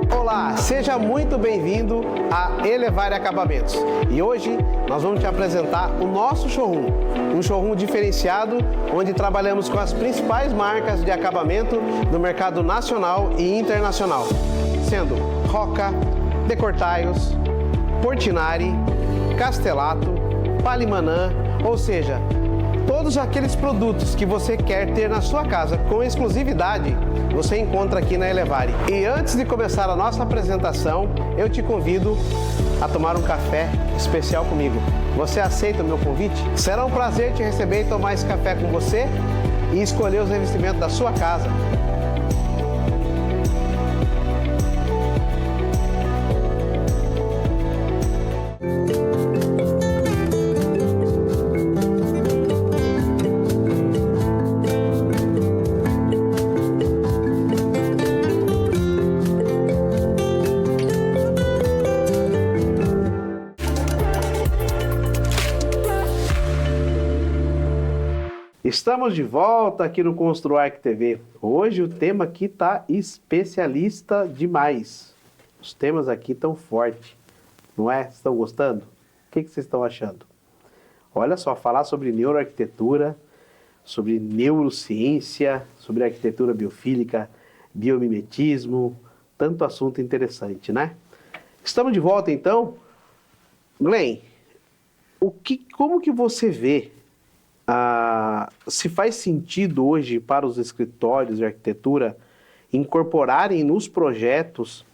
Speaker 1: Olá, seja muito bem-vindo a Elevare Acabamentos. E hoje nós vamos te apresentar o nosso showroom, um showroom diferenciado onde trabalhamos com as principais marcas de acabamento do mercado nacional e internacional, sendo Roca, Decortiles, Portinari, Castelato, Palimanã, ou seja, todos aqueles produtos que você quer ter na sua casa com exclusividade, você encontra aqui na Elevare. E antes de começar a nossa apresentação, eu te convido a tomar um café especial comigo. Você aceita o meu convite? Será um prazer te receber e tomar esse café com você e escolher os revestimentos da sua casa. Estamos de volta aqui no Construar TV. Hoje o tema aqui está especialista demais. Os temas aqui estão fortes, não é? Estão gostando? O que vocês estão achando? Olha só, falar sobre neuroarquitetura, sobre neurociência, sobre arquitetura biofílica, biomimetismo, tanto assunto interessante, né? Estamos de volta então. Glenn, como que você vê se faz sentido hoje para os escritórios de arquitetura incorporarem nos projetos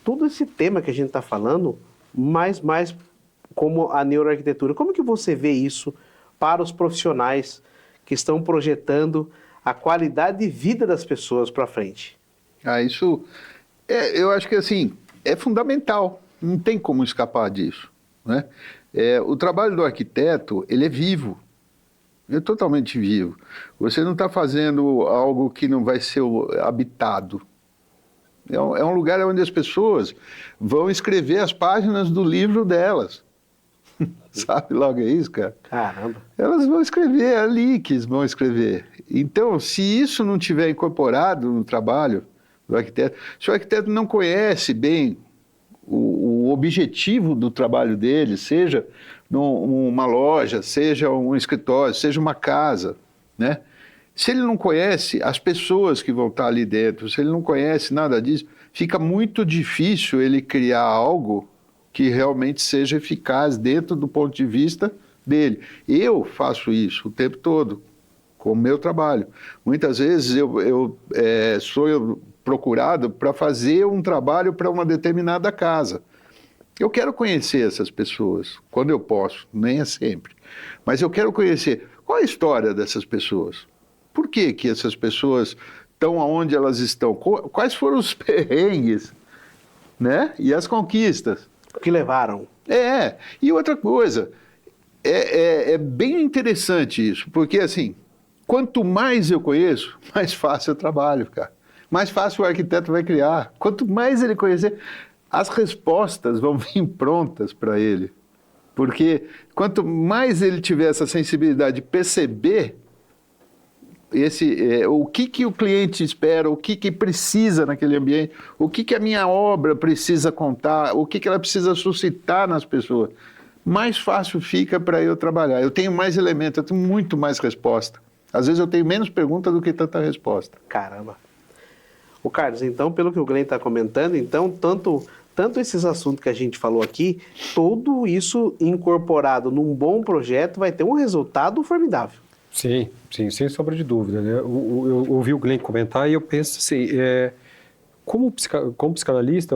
Speaker 1: todo esse tema que a gente está falando, mais como a neuroarquitetura? Como que você vê isso para os profissionais que estão projetando a qualidade de vida das pessoas para frente?
Speaker 3: Isso, eu acho que assim, é fundamental, não tem como escapar disso, né? O trabalho do arquiteto, ele é vivo. é totalmente vivo. Você não está fazendo algo que não vai ser habitado. É um lugar onde as pessoas vão escrever as páginas do livro delas. Sabe logo é isso, cara?
Speaker 1: Caramba.
Speaker 3: Elas vão escrever, é ali que vão escrever. Então, se isso não tiver incorporado no trabalho do arquiteto, se o arquiteto não conhece bem o objetivo do trabalho dele, seja numa loja, seja um escritório, seja uma casa, né? Se ele não conhece as pessoas que vão estar ali dentro, se ele não conhece nada disso, fica muito difícil ele criar algo que realmente seja eficaz dentro do ponto de vista dele. Eu faço isso o tempo todo com o meu trabalho. Muitas vezes eu sou procurado para fazer um trabalho para uma determinada casa. Eu quero conhecer essas pessoas, quando eu posso, nem é sempre. Mas eu quero conhecer qual é a história dessas pessoas. Por que que essas pessoas estão onde elas estão? Quais foram os perrengues, né? E as conquistas.
Speaker 1: O que levaram?
Speaker 3: E outra coisa, é bem interessante isso, porque assim, quanto mais eu conheço, mais fácil eu trabalho, cara. Mais fácil o arquiteto vai criar. Quanto mais ele conhecer, as respostas vão vir prontas para ele. Porque quanto mais ele tiver essa sensibilidade de perceber o que o cliente espera, o que precisa naquele ambiente, o que a minha obra precisa contar, o que ela precisa suscitar nas pessoas, mais fácil fica para eu trabalhar. Eu tenho mais elementos, eu tenho muito mais resposta. Às vezes eu tenho menos pergunta do que tanta resposta.
Speaker 1: Caramba. O Carlos, então, pelo que o Glenn está comentando, então, tanto esses assuntos que a gente falou aqui, tudo isso incorporado num bom projeto vai ter um resultado formidável.
Speaker 2: Sim, sem sombra de dúvida, né? Eu ouvi o Glenn comentar e eu penso assim, como psicanalista,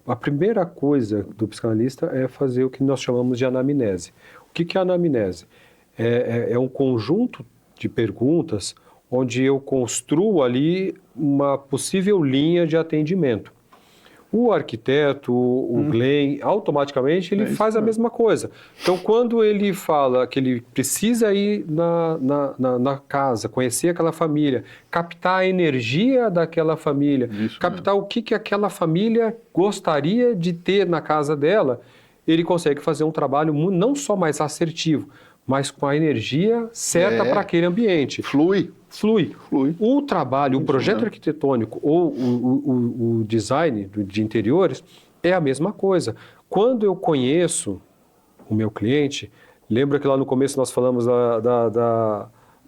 Speaker 2: a primeira coisa do psicanalista é fazer o que nós chamamos de anamnese. O que é a anamnese? É um conjunto de perguntas onde eu construo ali uma possível linha de atendimento. O arquiteto, o Glenn, automaticamente ele faz a mesma coisa. Então, quando ele fala que ele precisa ir na casa, conhecer aquela família, captar a energia daquela família, captar o que aquela família gostaria de ter na casa dela, ele consegue fazer um trabalho não só mais assertivo, mas com a energia certa para aquele ambiente.
Speaker 3: Flui.
Speaker 2: O trabalho, o projeto arquitetônico ou o design de interiores é a mesma coisa. Quando eu conheço o meu cliente, lembra que lá no começo nós falamos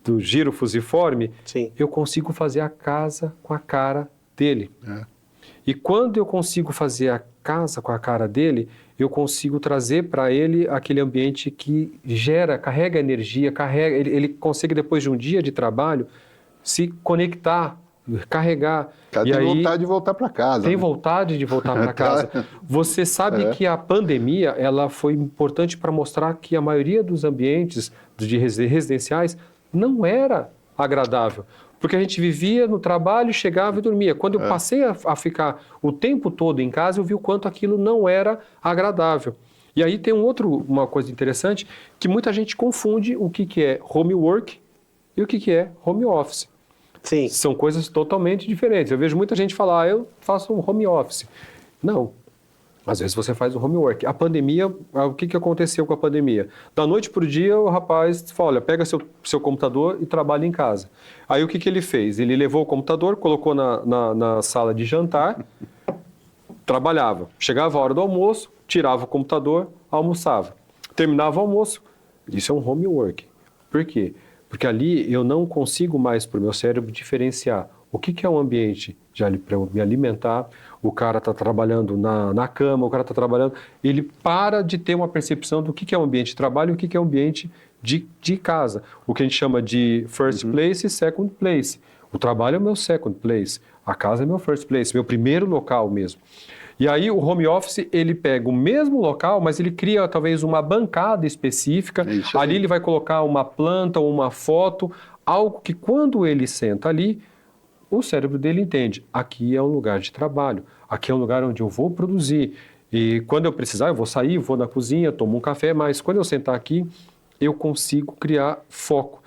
Speaker 2: do giro fusiforme?
Speaker 1: Sim.
Speaker 2: Eu consigo fazer a casa com a cara dele. E quando eu consigo fazer a casa com a cara dele, eu consigo trazer para ele aquele ambiente que carrega energia, ele consegue, depois de um dia de trabalho, se conectar, carregar.
Speaker 3: Tem vontade de voltar para casa.
Speaker 2: Tem vontade de voltar para casa. Você sabe que a pandemia ela foi importante para mostrar que a maioria dos ambientes residenciais não era agradável. Porque a gente vivia no trabalho, chegava e dormia. Quando eu passei a ficar o tempo todo em casa, eu vi o quanto aquilo não era agradável. E aí tem uma coisa interessante, que muita gente confunde o que é home work e o que é home office.
Speaker 1: Sim.
Speaker 2: São coisas totalmente diferentes. Eu vejo muita gente falar, eu faço um home office. Não. Às vezes você faz o homework. A pandemia, o que aconteceu com a pandemia? Da noite para o dia, o rapaz fala, olha, pega seu computador e trabalha em casa. Aí o que ele fez? Ele levou o computador, colocou na sala de jantar, trabalhava. Chegava a hora do almoço, tirava o computador, almoçava. Terminava o almoço. Isso é um homework. Por quê? Porque ali eu não consigo mais, para o meu cérebro, diferenciar o que é um ambiente para eu me alimentar. O cara está trabalhando na cama, o cara está trabalhando... Ele para de ter uma percepção do que é um ambiente de trabalho e o que é um ambiente de casa. O que a gente chama de first place e second place. O trabalho é o meu second place, a casa é meu first place, meu primeiro local mesmo. E aí o home office, ele pega o mesmo local, mas ele cria talvez uma bancada específica. Ali ele vai colocar uma planta ou uma foto, algo que quando ele senta ali, o cérebro dele entende, aqui é um lugar de trabalho, aqui é um lugar onde eu vou produzir. E quando eu precisar, eu vou sair, vou na cozinha, tomo um café, mas quando eu sentar aqui, eu consigo criar foco.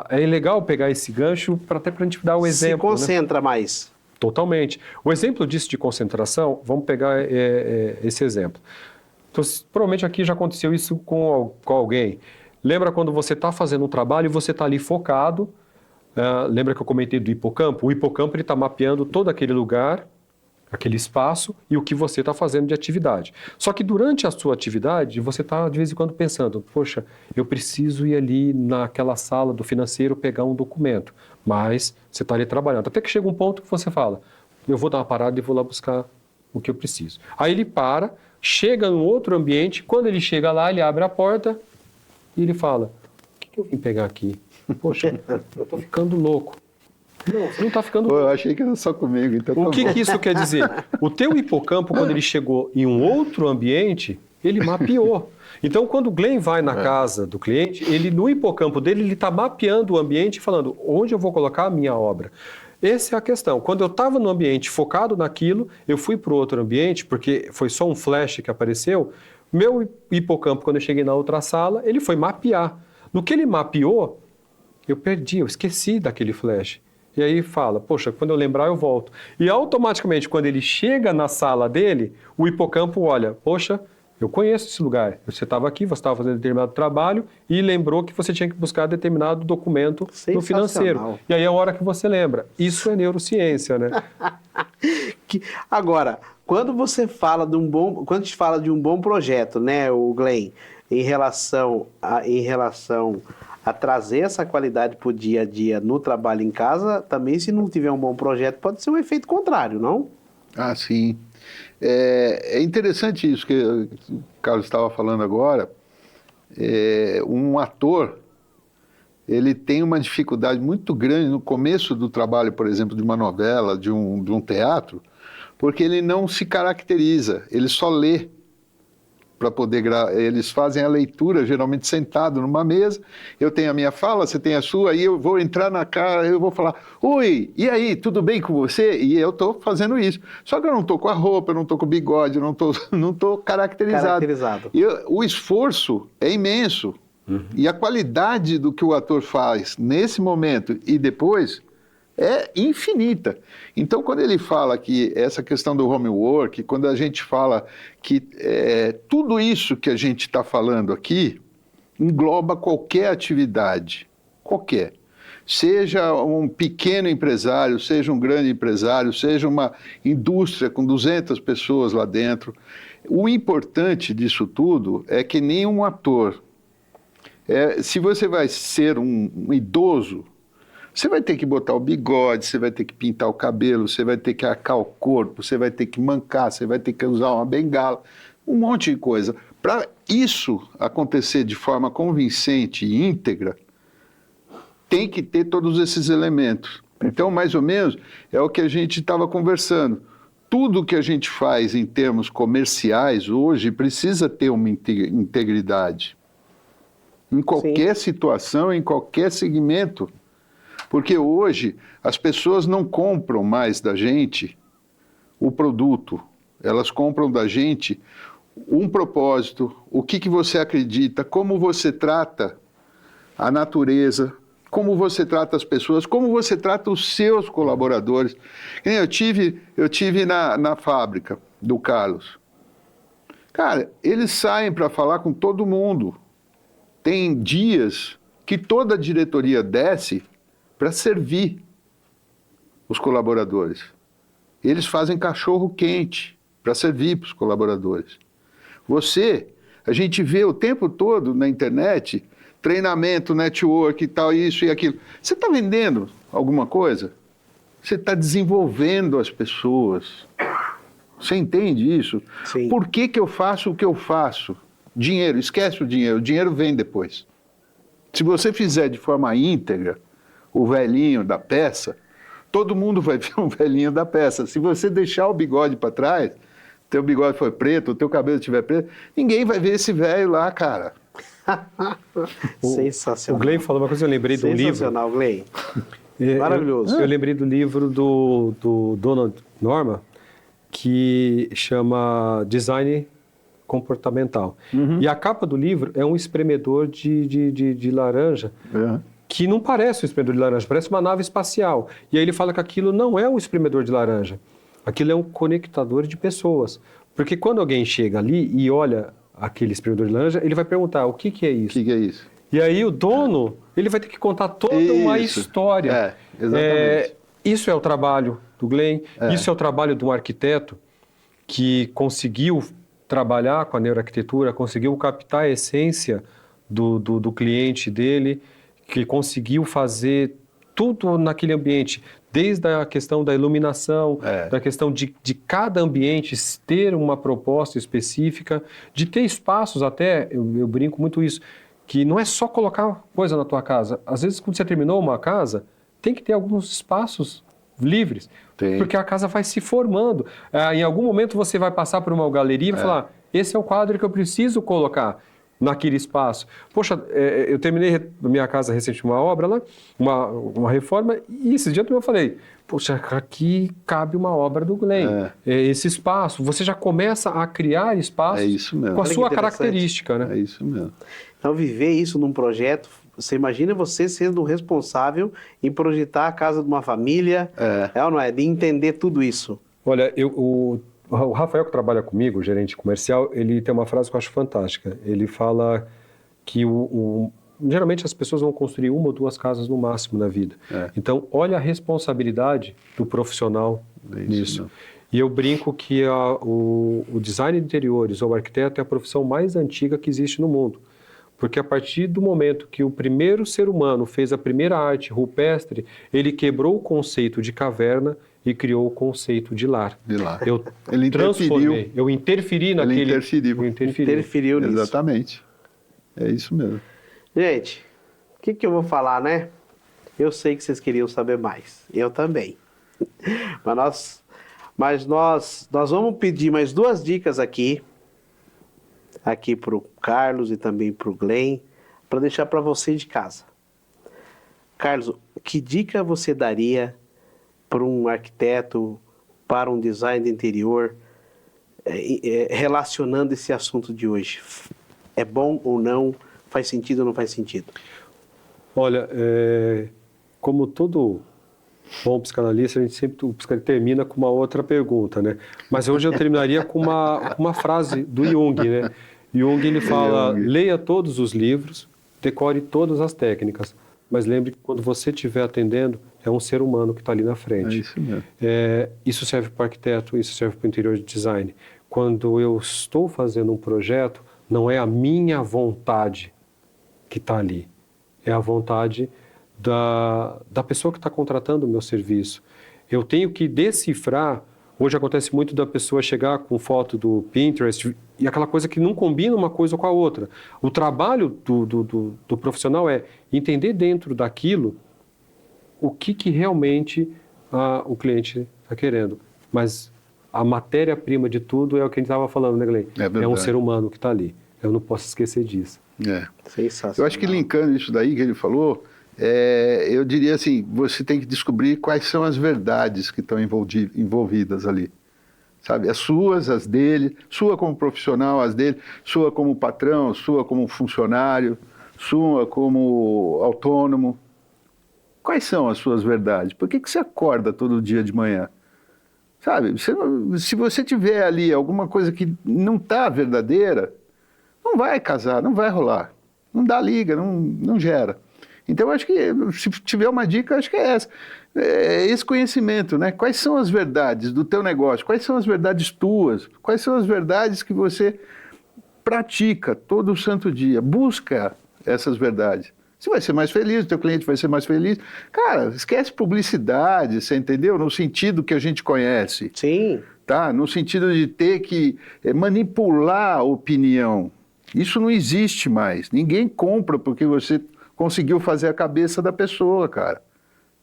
Speaker 2: É legal pegar esse gancho até para a gente dar o exemplo.
Speaker 1: Se concentra mais.
Speaker 2: Totalmente. O exemplo disso de concentração, vamos pegar esse exemplo. Então, provavelmente aqui já aconteceu isso com alguém. Lembra quando você está fazendo um trabalho e você está ali focado? Lembra que eu comentei do hipocampo? O hipocampo está mapeando todo aquele lugar, aquele espaço e o que você está fazendo de atividade. Só que durante a sua atividade, você está de vez em quando pensando, poxa, eu preciso ir ali naquela sala do financeiro pegar um documento, mas você está ali trabalhando. Até que chega um ponto que você fala, eu vou dar uma parada e vou lá buscar o que eu preciso. Aí ele para, chega num outro ambiente, quando ele chega lá, ele abre a porta e ele fala, o que eu vim pegar aqui? Poxa, eu estou ficando louco. Não, você não está ficando louco.
Speaker 3: Eu achei que era só comigo, então
Speaker 2: O que isso quer dizer? O teu hipocampo, quando ele chegou em um outro ambiente, ele mapeou. Então, quando o Glenn vai na casa do cliente, ele no hipocampo dele, ele está mapeando o ambiente e falando onde eu vou colocar a minha obra. Essa é a questão. Quando eu estava no ambiente focado naquilo, eu fui para o outro ambiente, porque foi só um flash que apareceu, meu hipocampo, quando eu cheguei na outra sala, ele foi mapear. No que ele mapeou, eu perdi, eu esqueci daquele flash. E aí fala, poxa, quando eu lembrar eu volto. E automaticamente, quando ele chega na sala dele, o hipocampo olha, poxa, eu conheço esse lugar. Você estava aqui, você estava fazendo determinado trabalho e lembrou que você tinha que buscar determinado documento no financeiro. E aí é a hora que você lembra. Isso é neurociência, né?
Speaker 1: Agora, quando você fala quando a gente fala de um bom projeto, né, o Glenn, em relação a trazer essa qualidade para o dia a dia no trabalho em casa, também se não tiver um bom projeto, pode ser um efeito contrário, não?
Speaker 3: Ah, sim. É interessante isso que o Carlos estava falando agora. Um ator, ele tem uma dificuldade muito grande no começo do trabalho, por exemplo, de uma novela, de um teatro, porque ele não se caracteriza, ele só lê. Para poder eles fazem a leitura geralmente sentado numa mesa, eu tenho a minha fala, você tem a sua, aí eu vou entrar na cara, eu vou falar, oi, e aí, tudo bem com você? E eu estou fazendo isso, só que eu não estou com a roupa, eu não estou com o bigode, eu não tô caracterizado. O esforço é imenso, e a qualidade do que o ator faz nesse momento e depois é infinita. Então, quando ele fala que essa questão do homework, quando a gente fala que tudo isso que a gente está falando aqui engloba qualquer atividade, qualquer. Seja um pequeno empresário, seja um grande empresário, seja uma indústria com 200 pessoas lá dentro. O importante disso tudo é que nenhum ator, se você vai ser um idoso, você vai ter que botar o bigode, você vai ter que pintar o cabelo, você vai ter que arcar o corpo, você vai ter que mancar, você vai ter que usar uma bengala, um monte de coisa. Para isso acontecer de forma convincente e íntegra, tem que ter todos esses elementos. Então, mais ou menos, é o que a gente estava conversando. Tudo que a gente faz em termos comerciais hoje precisa ter uma integridade. Em qualquer situação, em qualquer segmento. Porque hoje as pessoas não compram mais da gente o produto, elas compram da gente um propósito, o que você acredita, como você trata a natureza, como você trata as pessoas, como você trata os seus colaboradores. Eu tive na fábrica do Carlos. Cara, eles saem para falar com todo mundo. Tem dias que toda a diretoria desce para servir os colaboradores. Eles fazem cachorro quente para servir para os colaboradores. A gente vê o tempo todo na internet, treinamento, network e tal, isso e aquilo. Você está vendendo alguma coisa? Você está desenvolvendo as pessoas. Você entende isso?
Speaker 1: Sim.
Speaker 3: Por que eu faço o que eu faço? Dinheiro, esquece o dinheiro vem depois. Se você fizer de forma íntegra, o velhinho da peça, todo mundo vai ver um velhinho da peça. Se você deixar o bigode para trás, teu bigode for preto, o teu cabelo estiver preto, ninguém vai ver esse velho lá, cara.
Speaker 1: Sensacional.
Speaker 2: O Glenn falou uma coisa, eu lembrei do livro.
Speaker 1: Sensacional, Glenn. Maravilhoso.
Speaker 2: Eu lembrei do livro do Donald Norman, que chama Design comportamental. E a capa do livro é um espremedor de laranja, que não parece um espremedor de laranja, parece uma nave espacial. E aí ele fala que aquilo não é um espremedor de laranja, aquilo é um conectador de pessoas. Porque quando alguém chega ali e olha aquele espremedor de laranja, ele vai perguntar, o que é isso?
Speaker 3: O que é isso?
Speaker 2: E aí o dono, ele vai ter que contar toda uma história.
Speaker 3: Exatamente.
Speaker 2: Isso é o trabalho do Glenn, isso é o trabalho de um arquiteto que conseguiu trabalhar com a neuroarquitetura, conseguiu captar a essência do cliente dele, que conseguiu fazer tudo naquele ambiente, desde a questão da iluminação, da questão de cada ambiente ter uma proposta específica, de ter espaços até, eu brinco muito isso, que não é só colocar coisa na tua casa. Às vezes, quando você terminou uma casa, tem que ter alguns espaços livres, porque a casa vai se formando. Em algum momento você vai passar por uma galeria e vai falar, esse é o quadro que eu preciso colocar naquele espaço. Poxa, eu terminei na minha casa recentemente uma obra lá, uma reforma, e esse dia eu falei, poxa, aqui cabe uma obra do Glenn. Esse espaço, você já começa a criar espaços com a sua característica, né?
Speaker 3: É isso mesmo.
Speaker 1: Então, viver isso num projeto, você imagina você sendo o responsável em projetar a casa de uma família, ou não é? De entender tudo isso.
Speaker 2: Olha, o Rafael, que trabalha comigo, o gerente comercial, ele tem uma frase que eu acho fantástica. Ele fala que geralmente as pessoas vão construir uma ou duas casas no máximo na vida. Então, olha a responsabilidade do profissional nisso. Não. E eu brinco que o design de interiores ou o arquiteto é a profissão mais antiga que existe no mundo. Porque a partir do momento que o primeiro ser humano fez a primeira arte rupestre, ele quebrou o conceito de caverna e criou o conceito de lar.
Speaker 3: Ele transformei,
Speaker 2: eu interferi naquele...
Speaker 3: Ele
Speaker 1: interferiu nisso.
Speaker 3: Exatamente. É isso mesmo.
Speaker 1: Gente, o que eu vou falar, né? Eu sei que vocês queriam saber mais. Eu também. Mas nós vamos pedir mais 2 dicas aqui para o Carlos e também para o Glenn, para deixar para você de casa. Carlos, que dica você daria para um arquiteto, para um design de interior, relacionando esse assunto de hoje? É bom ou não? Faz sentido ou não faz sentido?
Speaker 2: Olha, como todo bom psicanalista, o psicanalista termina com uma outra pergunta, né? Mas hoje eu terminaria com uma frase do Jung, né? Jung, ele fala, leia todos os livros, decore todas as técnicas, mas lembre que quando você estiver atendendo, é um ser humano que está ali na frente.
Speaker 3: É isso mesmo.
Speaker 2: Isso serve para o arquiteto, isso serve para o interior de design. Quando eu estou fazendo um projeto, não é a minha vontade que está ali, é a vontade da pessoa que está contratando o meu serviço. Eu tenho que decifrar. Hoje acontece muito da pessoa chegar com foto do Pinterest e aquela coisa que não combina uma coisa com a outra. O trabalho do profissional é entender dentro daquilo o que realmente o cliente está querendo. Mas a matéria-prima de tudo é o que a gente estava falando, né, Glenn? É um ser humano que está ali. Eu não posso esquecer disso.
Speaker 1: Sensacional.
Speaker 3: Eu acho que linkando isso daí que ele falou, eu diria assim, você tem que descobrir quais são as verdades que estão envolvidas ali. Sabe? As suas, as dele, sua como profissional, as dele, sua como patrão, sua como funcionário, sua como autônomo. Quais são as suas verdades? Por que você acorda todo dia de manhã? Sabe? Se você tiver ali alguma coisa que não está verdadeira, não vai casar, não vai rolar. Não dá liga, não gera. Então, acho que, se tiver uma dica, acho que é essa. Esse conhecimento, né? Quais são as verdades do teu negócio? Quais são as verdades tuas? Quais são as verdades que você pratica todo santo dia? Busca essas verdades. Você vai ser mais feliz, o teu cliente vai ser mais feliz. Cara, esquece publicidade, você entendeu? No sentido que a gente conhece.
Speaker 1: Sim.
Speaker 3: Tá? No sentido de ter que manipular a opinião. Isso não existe mais. Ninguém compra porque você conseguiu fazer a cabeça da pessoa, cara.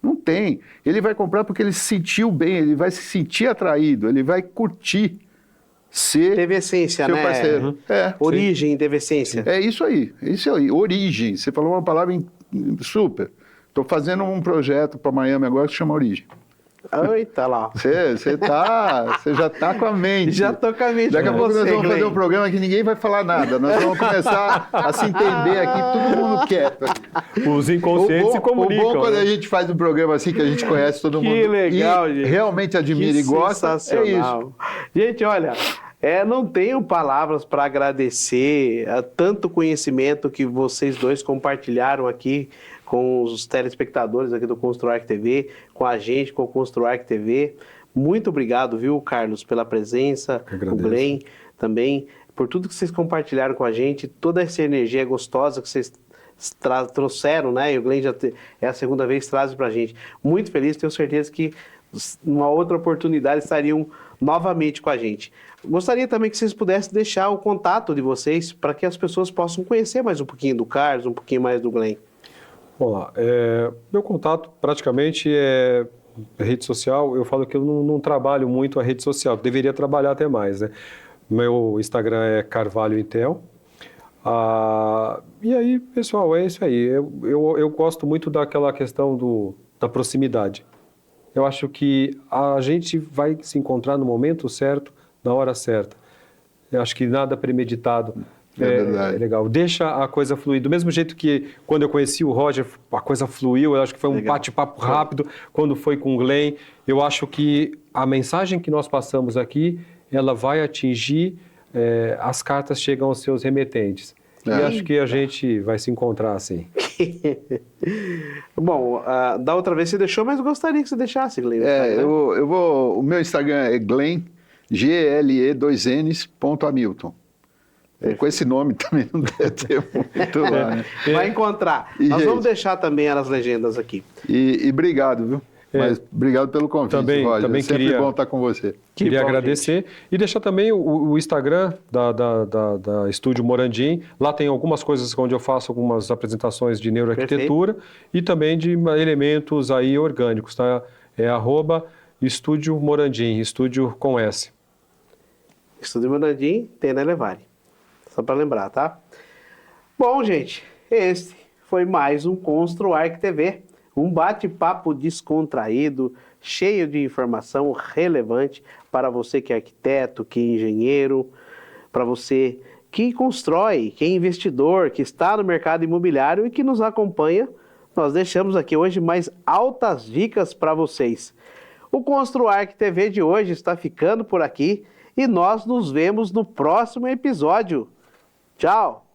Speaker 3: Não tem. Ele vai comprar porque ele se sentiu bem, ele vai se sentir atraído, ele vai curtir ser
Speaker 1: teve essência,
Speaker 3: seu
Speaker 1: né?
Speaker 3: parceiro.
Speaker 1: Origem, teve essência.
Speaker 3: É isso aí, origem. Você falou uma palavra super. Estou fazendo um projeto para Miami agora que se chama Origem.
Speaker 1: Eita lá.
Speaker 3: Você já tá com a mente.
Speaker 1: Já tô com a mente.
Speaker 3: Daqui a
Speaker 1: com
Speaker 3: pouco
Speaker 1: você,
Speaker 3: nós vamos fazer
Speaker 1: Glenn.
Speaker 3: um programa que ninguém vai falar nada. Nós vamos começar a se entender aqui, todo mundo quieto.
Speaker 2: Os inconscientes se comunicam.
Speaker 3: O bom quando
Speaker 2: né?
Speaker 3: a gente faz um programa assim, que a gente conhece todo
Speaker 1: Que
Speaker 3: mundo
Speaker 1: legal,
Speaker 3: e
Speaker 1: gente.
Speaker 3: realmente admira
Speaker 1: Que
Speaker 3: e gosta, é isso.
Speaker 1: sensacional. Gente, olha, não tenho palavras para agradecer a tanto conhecimento que vocês dois compartilharam aqui com os telespectadores aqui do ConstruArch TV, com a gente, com o ConstruArch TV. Muito obrigado, viu, Carlos, pela presença, o
Speaker 2: agradeço.
Speaker 1: Glenn também, por tudo que vocês compartilharam com a gente, toda essa energia gostosa que vocês trouxeram, né? E o Glenn é a segunda vez que traz pra gente. Muito feliz, tenho certeza que numa outra oportunidade estariam novamente com a gente. Gostaria também que vocês pudessem deixar o contato de vocês para que as pessoas possam conhecer mais um pouquinho do Carlos, um pouquinho mais do Glenn.
Speaker 2: Vamos lá. Meu contato praticamente é rede social. Eu falo que eu não trabalho muito a rede social, deveria trabalhar até mais, né? Meu Instagram é Carvalho Intel. E aí, pessoal, é isso aí. Eu gosto muito daquela questão da proximidade. Eu acho que a gente vai se encontrar no momento certo, na hora certa. Eu acho que nada premeditado
Speaker 3: verdade.
Speaker 2: é legal. Deixa a coisa fluir. Do mesmo jeito que quando eu conheci o Roger, a coisa fluiu. Eu acho que foi um
Speaker 1: Legal.
Speaker 2: bate-papo rápido. Quando foi com o Glenn, eu acho que a mensagem que nós passamos aqui, ela vai atingir, as cartas chegam aos seus remetentes. E acho que a gente vai se encontrar assim.
Speaker 1: Bom, da outra vez você deixou, mas gostaria que você deixasse, Glenn.
Speaker 3: O meu Instagram é Glenn, GLE2Ns.Hamilton. Com esse nome também não deve ter muito lá, né?
Speaker 1: Vai encontrar.
Speaker 3: E,
Speaker 1: Nós
Speaker 3: gente,
Speaker 1: vamos deixar também as legendas aqui.
Speaker 3: E obrigado, viu? Mas obrigado pelo convite,
Speaker 2: Também
Speaker 3: Roger. Sempre
Speaker 2: queria-
Speaker 3: bom estar com você.
Speaker 2: Queria
Speaker 1: bom,
Speaker 2: agradecer e deixar também o Instagram da Estúdio Morandim. Lá tem algumas coisas onde eu faço algumas apresentações de neuroarquitetura e também de elementos aí orgânicos, tá? É @Estúdio Morandim, estúdio com S.
Speaker 1: Estúdio Morandim, tem na Elevare. Só para lembrar, tá? Bom, gente, este foi mais um ConstruArch TV. Um bate-papo descontraído, cheio de informação relevante para você que é arquiteto, que é engenheiro, para você que constrói, que é investidor, que está no mercado imobiliário e que nos acompanha. Nós deixamos aqui hoje mais altas dicas para vocês. O ConstruArch TV de hoje está ficando por aqui e nós nos vemos no próximo episódio. Tchau!